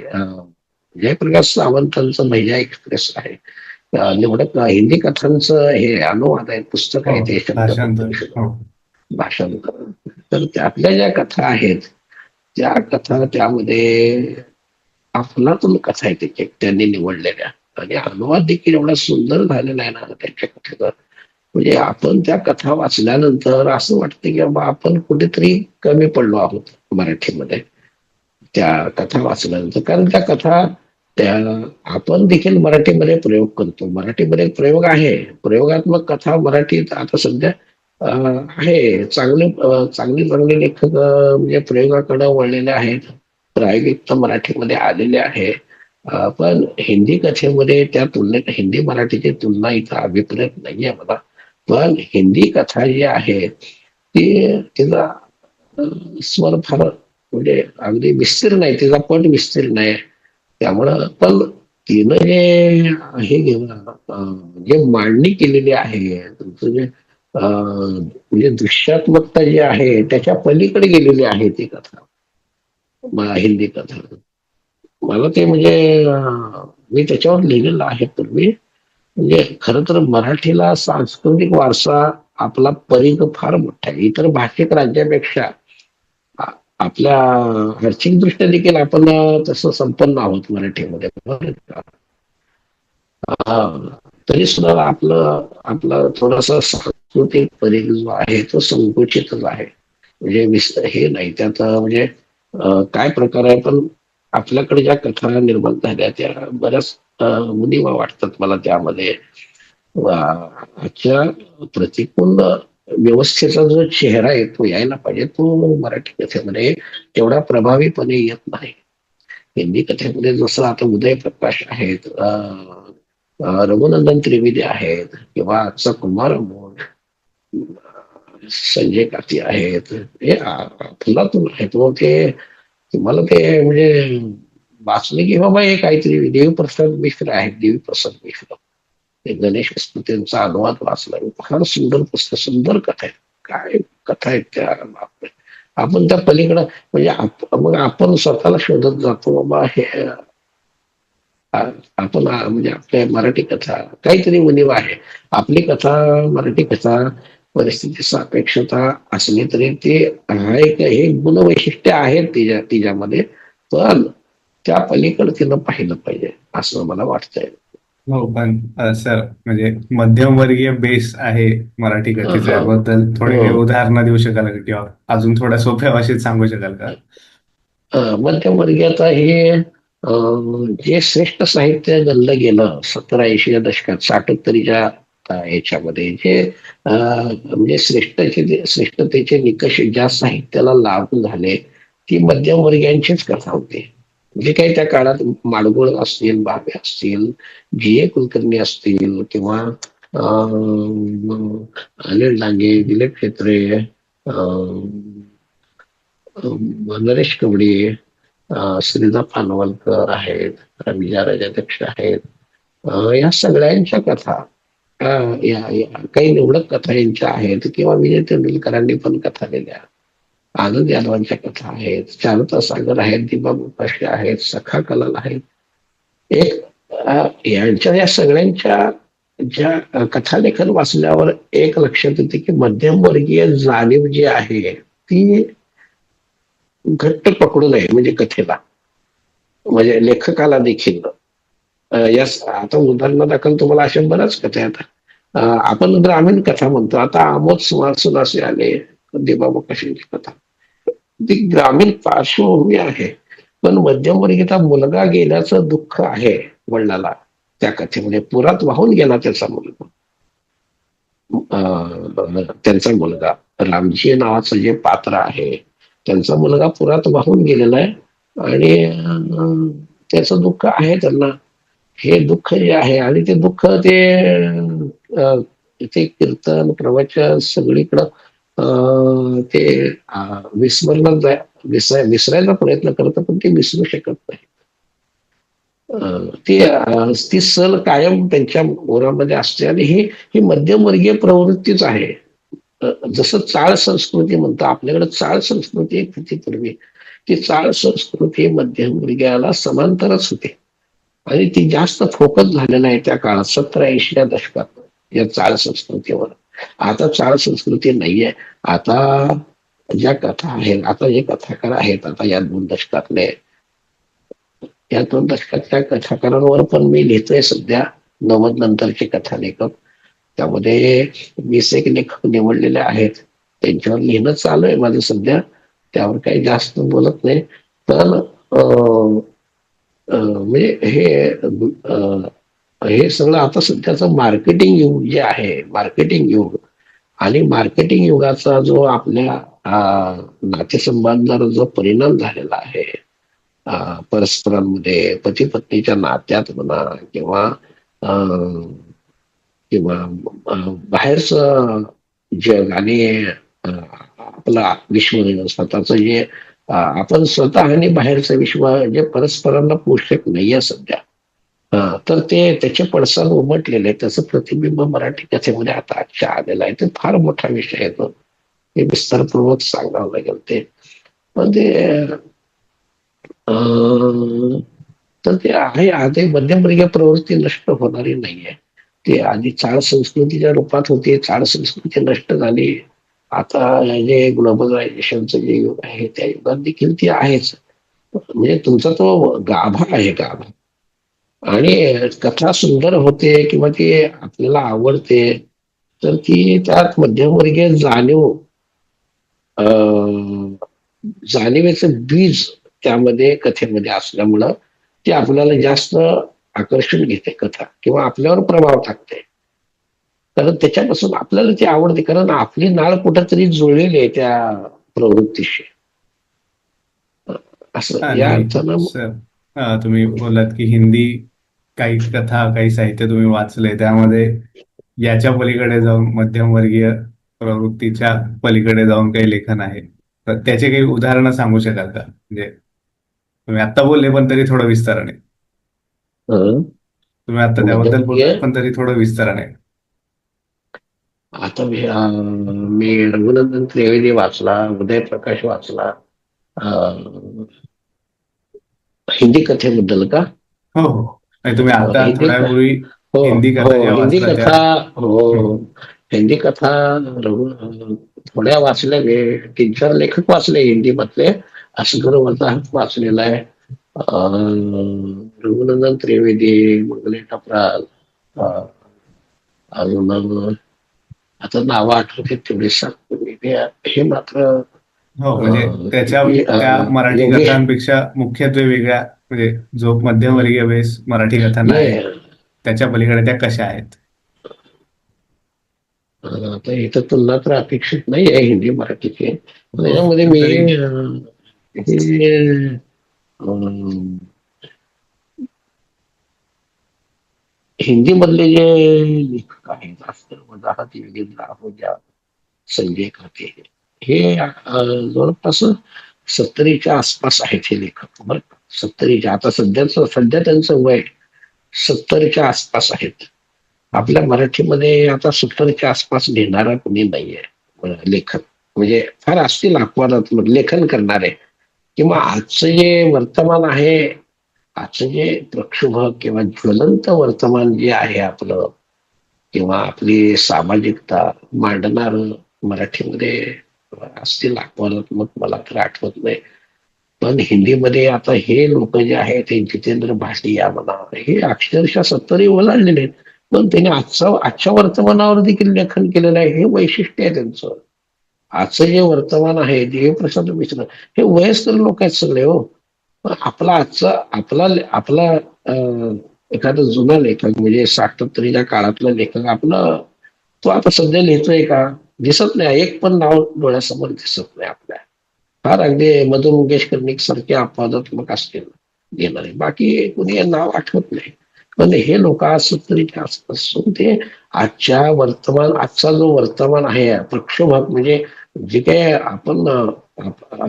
जयप्रकाश सावंतांचं मैया एक्सप्रेस आहे. निवडक हिंदी कथांचं हे अनुवाद आहे, पुस्तक हो, आहे ते भाषांतर. शब्दपत्रित हो. भाषांतर. तर त्यातल्या ज्या कथा आहेत त्या कथा त्यामध्ये अफलातून कथा आहे त्याचे त्यांनी निवडलेल्या, आणि अनुवाद देखील एवढा सुंदर झालेला आहे ना त्यांच्या कथेचा. म्हणजे आपण त्या कथा वाचल्यानंतर असं वाटतं की बाबा आपण कुठेतरी कमी पडलो आहोत मराठीमध्ये त्या कथा वाचल्यानंतर. कारण त्या कथा त्या आपण देखील मराठीमध्ये प्रयोग करतो. मराठीमध्ये एक प्रयोग आहे, प्रयोगात्मक कथा मराठीत आता सध्या आहे. चांगली चांगले लेखक म्हणजे प्रयोगाकडे वळलेले आहेत, प्रायोगिक मराठीमध्ये आलेले आहे. पण हिंदी कथेमध्ये त्या तुलनेत हिंदी मराठीची तुलना इथं अभिप्रेत नाहीये मला. पण हिंदी कथा जी आहे ती तिचा स्वर फार म्हणजे अगदी विस्तीर्ण आहे, तिचा पट विस्तीर्ण आहे. त्यामुळं पण तिनं जे हे घेऊन जे मांडणी केलेली आहे, तुमचं जे म्हणजे दृश्यात्मकता जी आहे त्याच्या पलीकडे गेलेली आहे ती कथा, हिंदी कथा. मला ते म्हणजे मी त्याच्यावर लिहिलेलं आहे पूर्वी. म्हणजे खरं तर मराठीला सांस्कृतिक वारसा आपला परिघ फार मोठा आहे. इतर भाषिक राज्यापेक्षा आ- आपल्या आर्थिक दृष्ट्या देखील आपण तसं संपन्न आहोत मराठीमध्ये, बरं का? हा. तरी सुद्धा आपलं आपला थोडासा सांस्कृतिक परिघ जो आहे तो संकुचितच आहे. म्हणजे हे नाही त्यात म्हणजे काय प्रकार आहे. पण आपल्याकडे ज्या कथा निर्माण झाल्या त्या बऱ्याच उणिवा वाटतात मला त्यामध्ये. आजच्या प्रतिकूल व्यवस्थेचा जो चेहरा आहे तो यायला पाहिजे, तो मराठी कथेमध्ये तेवढा प्रभावीपणे येत नाही. हिंदी कथेमध्ये जसं आता उदय प्रकाश आहेत, रघुनंदन त्रिवेदी आहेत किंवा आजचा कुमार मोड, संजय काती आहेत, हे अफलातून आहेत. मग ते तुम्हाला ते म्हणजे वाचले की बाबा हे काहीतरी. देवीप्रसाद मिश्र आहेत, देवीप्रसाद मिश्र, ते गणेश स्तुतींचा अनुवाद वाचला, फार सुंदर पुस्तक, सुंदर कथा आहेत. काय कथा आहेत त्या, बापरे. आपण त्या पलीकडं म्हणजे मग आपण स्वतःला शोधत जातो बाबा हे आपण म्हणजे आपल्या मराठी कथा काहीतरी उणीव आहे. आपली कथा, मराठी कथा परिस्थिती सापेक्षता असली तरी ते हा एक हे गुणवैशिष्ट्य आहेत तिच्यामध्ये. पण त्या पलीकडे तिनं पाहिलं पाहिजे असं मला वाटतंय. हो, पण सर, म्हणजे मध्यमवर्गीय बेस आहे मराठी कथेचा, हं, याबद्दल थोडे काही हं. उदाहरणं देऊ शकाल का, किंवा अजून थोड्या सोप्या भाषेत सांगू शकाल का? मध्यमवर्गीयता हे जे श्रेष्ठ साहित्य गणलं गेलं 70-80 दशकात, 60-70च्या याच्यामध्ये जे म्हणजे श्रेष्ठतेचे निकष ज्या साहित्याला लागू झाले ती मध्यमवर्गीयांचीच कथा होती. जे काही त्या काळात माडगुळ असतील, भावे असतील, जी. ए. कुलकर्णी असतील किंवा अनिल डांगे, दिलीप क्षेत्रे, नरेश कवडे, श्रीदा पानवलकर आहेत, विजया राजाध्यक्ष आहेत, या सगळ्यांच्या कथा काही निवडक कथा यांच्या आहेत किंवा विजय तेंडुलकरांनी पण कथा लिहिल्या. आनंद यादवांच्या कथा आहेत, चारुता सागर आहेत, दिबा मुपाशी आहेत, सखा कलाल आहेत. एक यांच्या या सगळ्यांच्या ज्या कथालेखन वाचल्यावर एक लक्षात येते की मध्यमवर्गीय जाणीव जी आहे ती घट्ट पकडू नये म्हणजे कथेला, म्हणजे लेखकाला देखील. यस, आता उदाहरणादाखल तुम्हाला अशा बऱ्याच कथा आहेत. आपण ग्रामीण कथा म्हणतो, आता आमोद सुनासे आले, देबाबा कशाची कथा, ती ग्रामीण पार्श्वभूमी आहे. पण मध्यमवर्गीचा मुलगा गेल्याचं दुःख आहे वडिलाला त्या कथेमध्ये. पुरात वाहून गेला त्याचा मुलगा, त्यांचा मुलगा रामजी नावाचं जे पात्र आहे, त्यांचा मुलगा पुरात वाहून गेलेला आहे. आणि त्याचं दुःख आहे त्यांना. हे दुःख जे आहे, आणि ते दुःख ते ते कीर्तन प्रवचन सगळीकडं ते विस्मरणात विसरायचा प्रयत्न करतं, पण ते विसरू शकत नाही. ती सल कायम त्यांच्या ओरामध्ये असते. आणि ही मध्यमवर्गीय प्रवृत्तीच आहे. जसं चाळ संस्कृती म्हणतो, आपल्याकडे चाळ संस्कृती एक होती पूर्वी, ती चाळ संस्कृती मध्यमवर्गीयाला समांतरच होते. आणि ती जास्त फोकस झालेला आहे त्या काळात 70-80 दशकात या चाळ संस्कृतीवर. आता चाळ संस्कृती नाहीये. आता ज्या कथा आहेत, आता जे कथाकार आहेत, आता या 2 दशकातले, या 2 दशकातल्या कथाकारांवर पण मी लिहितोय सध्या, 90 नंतरचे कथालेखक. त्यामध्ये 20 एक लेखक निवडलेले आहेत, त्यांच्यावर लिहिणं चालू आहे माझं सध्या. त्यावर काही जास्त बोलत नाही. पण म्हणजे हे सगळं आता सध्याचं मार्केटिंग युग जे आहे, मार्केटिंग युग, आणि मार्केटिंग युगाचा जो आपल्या नातेसंबंधावर जो परिणाम झालेला आहे, परस्परांमध्ये पती पत्नीच्या नात्यात म्हणा, किंवा किंवा बाहेरचं जग आणि आपला विश्व, स्वतःचं जे आपण स्वतः आणि बाहेरचं विश्व जे परस्परांना पोषक नाहीये सध्या. तर ते त्याचे पडसाद उमटलेले आहेत. त्याचं प्रतिबिंब मराठी कथेमध्ये आता आजच्या आलेलं आहे. ते फार मोठा विषय आहे तो, हे विस्तारपूर्वक सांगावं लागेल ते. पण ते तर ते आहे, आधी मध्यमवर्गीय प्रवृत्ती नष्ट होणारी नाहीये. ते आधी चाळ संस्कृतीच्या रूपात होती, चाळ संस्कृती नष्ट झाली. आता जे ग्लोबलायझेशनचं जे युग आहे, त्या युगात देखील ती आहेच. म्हणजे तुमचा तो गाभा आहे, गाभा. आणि कथा सुंदर होते किंवा ती आपल्याला आवडते, तर ती त्यात मध्यमवर्गीय अं, जाणीवेचं बीज त्यामध्ये कथेमध्ये असल्यामुळं ते आपल्याला जास्त आकर्षण घेते कथा, किंवा आपल्यावर प्रभाव टाकते. कारण त्याच्यापासून आपल्याला ती आवडते, कारण आपली नाळ कुठंतरी जुळलेली आहे त्या प्रवृत्तीशी. असं हा या नाही अर्थानं. सर, तुम्ही बोललात की हिंदी काही कथा काही साहित्य तुम्ही वाचले, त्यामध्ये याच्या पलीकडे जाऊन मध्यमवर्गीय प्रवृत्तीच्या पलीकडे जाऊन काही लेखन आहे, तर त्याचे काही उदाहरणं सांगू शकाल का? म्हणजे तुम्ही आत्ता बोलले पण तरी थोडं विस्ताराने. अं, तुम्ही आता त्याबद्दल मध्यमवर्गीय, बोललात पण तरी थोडं विस्ताराने. आता मी रघुनंदन त्रिवेदी वाचला, उदय प्रकाश वाचला. अं, हिंदी कथेबद्दल का? हो हो, नाही तुम्ही आता हिंदी थोड्या पूर्वी हो, हिंदी हो, कथा ज्या हिंदी वाचल्या त्या. कथा. हो, हम्म. हिंदी कथा थोड्या वाचल्या मी. 3-4 लेखक वाचले हिंदी मधले. असगर वजाहत वाचलेला आहे. रघुनंदन त्रिवेदी, मंगले टपराल, अं, अजून आता नावं आठवते तेवढे सांगतो मी. हे मात्र हो, म्हणजे त्याच्या त्या मराठी योगेश कथांपेक्षा मुख्यत्वे वेगळ्या, म्हणजे जो मध्यमवर्गीय बेस मराठी कथांना जे आहे त्याच्या पलीकडे त्या कशा आहेत? आता इथं तुलना तर अपेक्षित नाही आहे हिंदी मराठीची. पण हो, यामध्ये पण मी तरी. हे अं, हिंदी मधले जे लेखक आहेत, अस्कर वजाहत, योगेंद्र ahoजा, संजय काते, हे जवळपास 70च्या आसपास आहेत हे लेखक, बरं का. 70च्या, आता सध्या त्यांचं वय 70च्या आसपास आहेत. आपल्या मराठीमध्ये आता 70च्या आसपास लिहिणारा कोणी नाहीये लेखक. म्हणजे फार असतील अपवादात लेखन करणारे. किंवा आजचं जे वर्तमान आहे, आजचं जे प्रक्षुब्ध किंवा ज्वलंत वर्तमान जे आहे आपलं, किंवा आपली सामाजिकता मांडणार मराठीमध्ये असतील आव्हानात्मक, मला तर आठवत नाही. पण हिंदीमध्ये आता हे लोक जे आहेत ते जितेंद्र भाटिया म्हणा, हे अक्षरशः 70 ओलांडलेले आहेत. पण त्यांनी आजच्या वर्तमानावर देखील लेखन केलेलं आहे. हे वैशिष्ट्य आहे त्यांचं. आजचं जे वर्तमान आहे, देवप्रसाद मिश्र, हे वयस्कर लोक आहेत सगळे हो. पण आपला आजचा आपला आपला एखादा जुना लेखक म्हणजे 60-70च्या काळातला लेखक आपला, तो आता सध्या लिहितोय का? दिसत नाही. एक पण नाव डोळ्यासमोर दिसत नाही आपल्या. फार अगदी मधु मुकेश कर्णिक सारखे अपवादात्मक असतील घेणारे, बाकी कुणी नाव आठवत नाही. पण हे लोक आज 70च्या आसपासून ते आजचा जो वर्तमान आहे प्रक्षोभक, म्हणजे जे काही आपण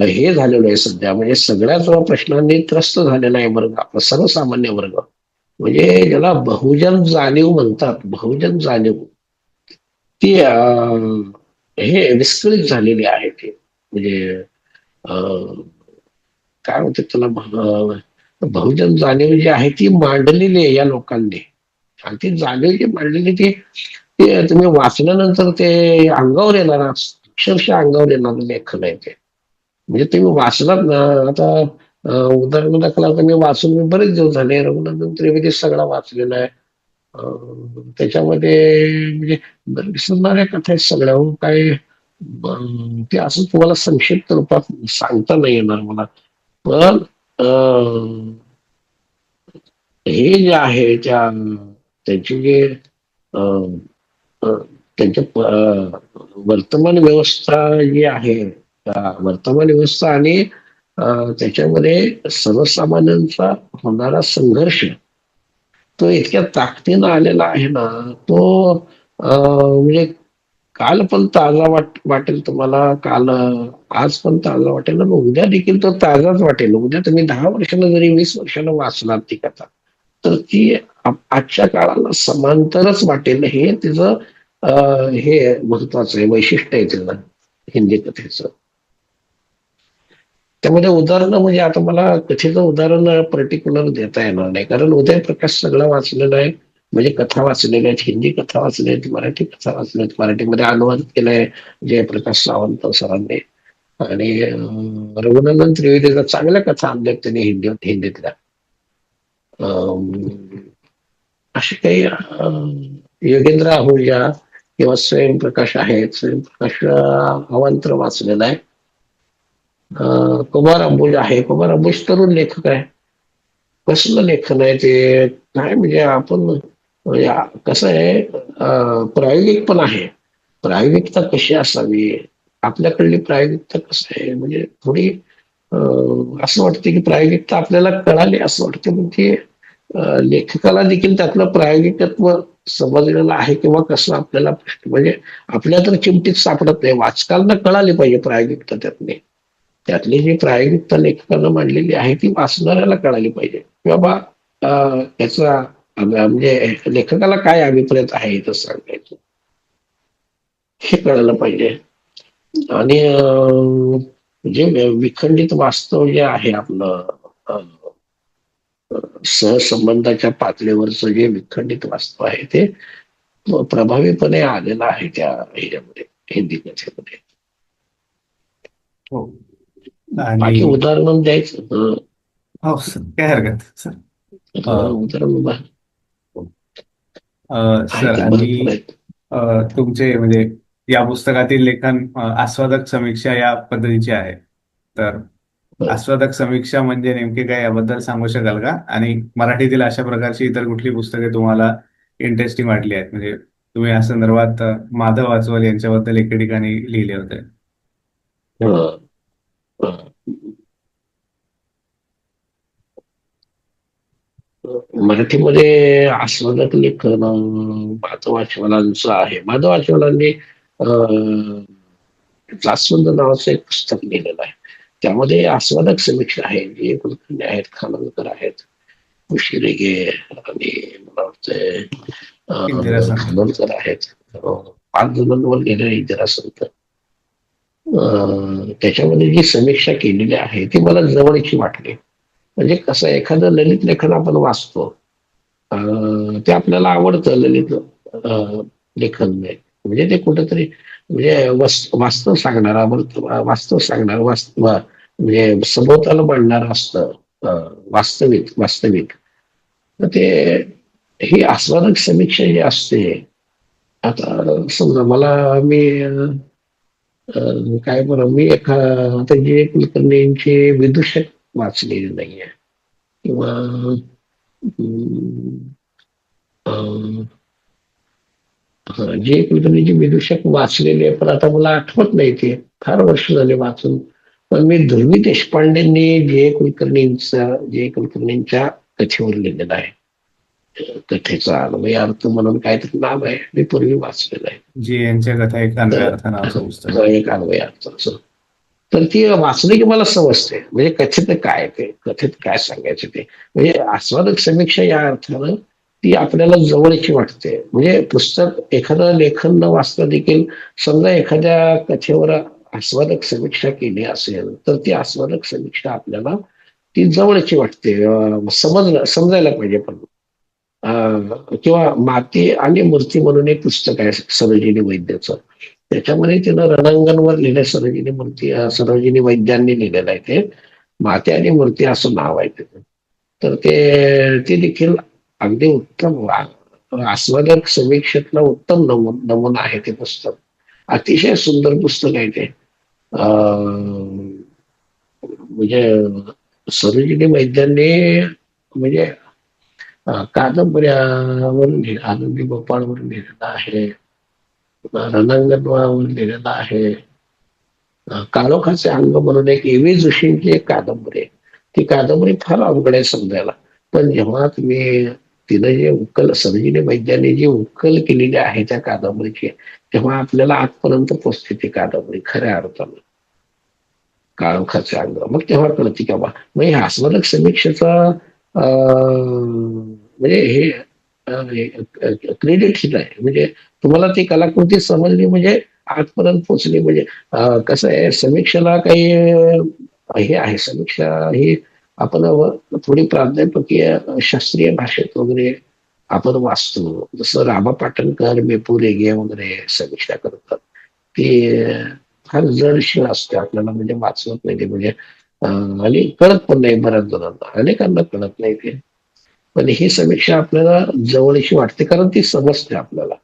हे झालेलो आहे सध्या, म्हणजे सगळ्याच प्रश्नांनी त्रस्त झालेला आहे वर्ग, आपला सर्वसामान्य वर्ग. म्हणजे ज्याला बहुजन जाणीव म्हणतात, बहुजन जाणीव, ती हे विस्कळीत झालेली आहे. ती म्हणजे अं, काय म्हणतात त्याला, बहुजन जाणीव जी आहे ती मांडलेली आहे या लोकांनी. आणि ती जाणीव जी मांडलेली ती, ते तुम्ही वाचल्यानंतर ते अंगावर येणार, अक्षरशः अंगावर येणार लेखन आहे ते. म्हणजे तुम्ही वाचलात ना, आता उदाहरण दाखल आता मी वाचून, मी बरेच दिवस झाले रघुनंदन त्रिवेदी सगळा वाचलेला आहे. त्याच्यामध्ये म्हणजे विसरणाऱ्या कथा आहेत सगळ्या हो. काय ते असं तुम्हाला संक्षिप्त रूपात सांगता नाही येणार मला. पण हे जे आहे त्यांची जे अं, अं, त्यांच्या वर्तमान व्यवस्था जी आहे, वर्तमान व्यवस्था आणि त्याच्यामध्ये सर्वसामान्यांचा होणारा संघर्ष, तो इतक्या ताकदीनं आलेला आहे ना, तो म्हणजे काल पण ताजा वाटेल तुम्हाला, काल आज पण ताजा वाटेल आणि उद्या देखील तो ताजाच वाटेल. उद्या तुम्ही 10 वर्षाला जरी 20 वर्षाला वाचलात ती कथा, तर ती आजच्या काळाला समांतरच वाटेल. हे तिचं हे महत्वाचं आहे, वैशिष्ट्य आहे तिचं हिंदी कथेचं. त्यामध्ये उदाहरणं म्हणजे आता मला कथेचं उदाहरण पर्टिक्युलर देता येणार नाही, कारण उदय प्रकाश सगळं वाचलेलं आहे. म्हणजे कथा वाचलेल्या आहेत, हिंदी कथा वाचल्या आहेत, मराठी कथा वाचल्या आहेत, मराठीमध्ये अनुवाद केलाय जयप्रकाश सावंत सरांनी. आणि रघुनंदन त्रिवेदीचा चांगल्या कथा आणल्यात त्यांनी हिंदीतल्या. असे काही योगेंद्र आहुजा किंवा स्वयंप्रकाश आहेत. स्वयंप्रकाश अवांतर वाचलेला आहे. कुमार अंबुज आहे. कुमार अंबुज तरुण लेखक आहे. कसलं लेखन आहे ते, काय म्हणजे आपण म्हणजे कसं आहे, प्रायोगिक पण आहे. प्रायोगिकता कशी असावी, आपल्याकडली प्रायोगिकता कसं आहे, म्हणजे थोडी असं वाटतं की प्रायोगिकता आपल्याला कळाली असं वाटतं, म्हणजे लेखकाला देखील त्यातलं प्रायोगिकत्व समजलेलं आहे किंवा कसं आपल्याला म्हणजे आपल्या तर चिमटीत सापडत नाही. वाचकांना कळाली पाहिजे प्रायोगिकता त्यातली. त्यातली जी प्रायोगिकता लेखकानं मांडलेली आहे ती वाचणाऱ्याला कळाली पाहिजे, की बाबा याचा म्हणजे लेखकाला काय अभिप्रेत आहे इथं सांगायचं, हे कळायला पाहिजे. आणि जे विखंडित वास्तव जे आहे आपलं, सहसंबंधाच्या पातळीवरचं जे विखंडित वास्तव आहे ते प्रभावीपणे आलेलं आहे त्या ह्याच्यामध्ये, हिंदी कथेमध्ये. हो. आणि बाकी उदाहरण द्यायचं. हो सर, काय हरकत नाही, सर. उदाहरण सर, आहेत आणि भरपूर आहेत. तुमचे म्हणजे या पुस्तकातील लेखन आस्वादक समीक्षा या पद्धतीचे आहे. तर आस्वादक समीक्षा म्हणजे नेमके काय, याबद्दल सांगू शकाल का? आणि मराठीतील अशा प्रकारची इतर कुठली पुस्तके तुम्हाला इंटरेस्टिंग वाटली आहेत? म्हणजे तुम्ही या संदर्भात माधव वाचवाल यांच्याबद्दल एके ठिकाणी लिहिले होते. हं, हं. मराठीमध्ये आस्वादक लेखन माधव वाचवालांचं आहे. माधव वाचवालांनी जास्वंद नावाचं एक पुस्तक लिहिलेलं आहे. त्यामध्ये आस्वादक समीक्षा आहे, जे कुलकर्णी आहेत, खानोलकर आहेत, उशिरेगे, आणि मला वाटतंय इंदिरा संत. खानोलकर आहेत. 5 जणांवर गेलेले इंदिरा संत. त्याच्यामध्ये जी समीक्षा केलेली आहे ती मला जवळची वाटली. म्हणजे कसं, एखादं ललित लेखन आपण वाचतो, ते आपल्याला आवडतं ललित. लेखन नाही. म्हणजे ते कुठंतरी म्हणजे वास्तव सांगणार, वास्तव सांगणार, म्हणजे सभोवताला मांडणार असतं, वास्तविक वास्तविक. तर ते ही आस्वादक समीक्षा जी असते, आता समजा मला मी काय बरं मी आता जे कुलकर्णींचे विदूषक वाचलेले नाहीये किंवा अं, अं, जे कुलकर्णीचे विदूषक वाचलेले पण आता मला आठवत नाही ते, फार वर्ष झाले वाचून. पण मी ध्रुवी देशपांडेंनी जे कुलकर्णींच्या कथेवर लिहिलेलं आहे, कथेचा अन्वय अर्थ म्हणून काहीतरी नाव आहे, मी पूर्वी वाचलेलं आहे. जी यांच्या कथा एक अन्वय तर अर्थ नावाचं पुस्तक. एक अन्वय अर्थाचं. तर ती वाचली की मला समजते म्हणजे कथेत काय ते, कथेत काय सांगायचं ते. म्हणजे आस्वादक समीक्षा या अर्थानं ती आपल्याला जवळची वाटते. म्हणजे पुस्तक एखादं लेखन न वाचता देखील समजा एखाद्या कथेवर आस्वादक समीक्षा केली असेल तर ती आस्वादक समीक्षा आपल्याला ती जवळची वाटते. समजायला पाहिजे पण. किंवा माती आणि मूर्ती म्हणून एक पुस्तक आहे सरोजिनी वैद्यचं. त्याच्यामध्ये तिनं रणांगणवर लिहिलंय, सरोजिनी वैद्यांनी लिहिलेलं आहे ते. माती आणि मूर्ती असं नाव आहे त्याचं. तर ते देखील अगदी उत्तम आस्वादक समीक्षेतला उत्तम नमुना आहे ते पुस्तक. अतिशय सुंदर पुस्तक आहे ते. म्हणजे सरोजिनी वैद्यांनी म्हणजे कादंबऱ्यावरून आनंदी गोपाळवरून लिहिलेला आहे, रणांगणवर लिहिलेला आहे. काळोखाचे अंग म्हणून एक ए.व्ही. जोशींची एक कादंबरी आहे. ती कादंबरी फार अवघड आहे समजायला. पण जेव्हा तुम्ही तिनं जे सरोजिनी वैद्यांनी जी उकल केलेली आहे त्या कादंबरीची, तेव्हा आपल्याला आजपर्यंत पोचते ती कादंबरी खऱ्या अर्थानं. काळोखाचे अंग मग तेव्हा कळते की बा मग हे आस्वादक समीक्षेचा म्हणजे हे क्रेडिट आहे. म्हणजे तुम्हाला ती कलाकृती समजली म्हणजे आजपर्यंत पोहोचली म्हणजे कसं आहे समीक्षेला काही हे आहे. समीक्षा ही आपण थोडी प्राध्यापकीय शास्त्रीय भाषेत वगैरे आपण वाचतो. जसं रामा पाटणकर, मेपू रेगे वगैरे समीक्षा करतात. ती फार जड शिळ असते आपल्याला म्हणजे वाचवत नाही ते म्हणजे आणि कळत पण नाही बऱ्याच जणांना, अनेकांना कळत नाही ते. पण ही समीक्षा आपल्याला जवळशी वाटते कारण ती समजते आपल्याला.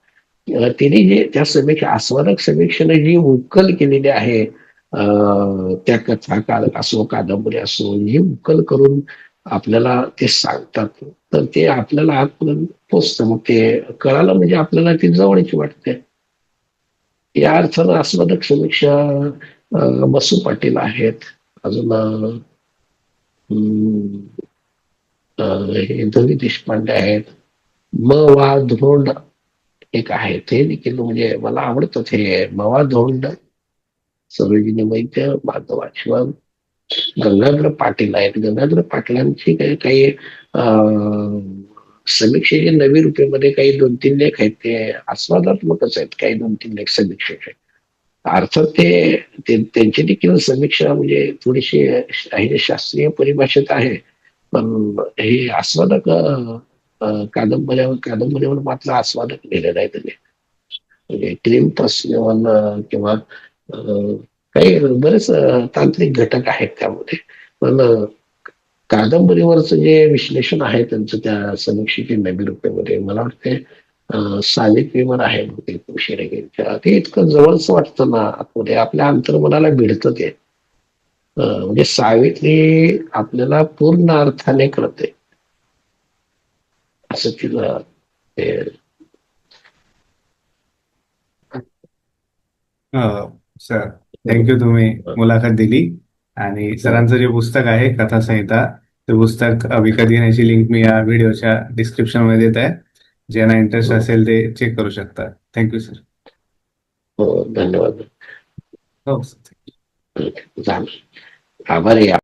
तिने जे त्या समीक्षा आस्वादक समीक्षेने जी उकल केलेली आहे, त्या कथा काळ असो कादंबरी असो जी उकल करून आपल्याला ते सांगतात, तर ते आपल्याला आतपर्यंत पोचतं. मग ते कळालं म्हणजे आपल्याला ती जवळची वाटते. या अर्थानं आस्वादक समीक्षा बसू पाटील आहेत. अजून हे द. देशपांडे आहेत. म वा धोंड एक आहे, ते देखील म्हणजे मला आवडतं ते. मवा धोंड, सरोजिनी वैद्य, माधव शिवाय गंगाधर पाटील आहेत. गंगाधर पाटलांची काही काही समीक्षेचे नवी रूपेमध्ये काही 2-3 लेख आहेत ते आस्वादात्मकच आहेत. काही 2-3 लेख समीक्षेचे अर्थात त्यांची देखील समीक्षा म्हणजे थोडीशी शास्त्रीय परिभाषेत आहे. पण हे आस्वादक कादंबऱ्यावर मात्र आस्वादक लिहिलेलं आहे त्यांनी. म्हणजे क्लीन किंवा काही बरेच तांत्रिक घटक आहेत त्यामध्ये. पण कादंबरीवरचं जे विश्लेषण आहे त्यांचं त्या समीक्षेच्या नवी रूपेमध्ये मला वाटते सावित्रीवर आहे बहुतेक शेरेगेंच्या. ते इतकं जवळच वाटतं ना आतमध्ये आपल्या अंतर्मनाला भिडतं ते. म्हणजे सावित्री आपल्याला पूर्ण अर्थाने कळते असं तिला ते. सर, थँक्यू, तुम्ही मुलाखत दिली. आणि सरांचं जे पुस्तक आहे कथा संहिता, ते पुस्तक विकत घेण्याची लिंक मी या व्हिडिओच्या डिस्क्रिप्शन मध्ये देत आहे. ज्यांना इंटरेस्ट असेल ते चेक करू शकता. Thank you sir. हो, धन्यवाद. हो सर. झालं. आभार आहे.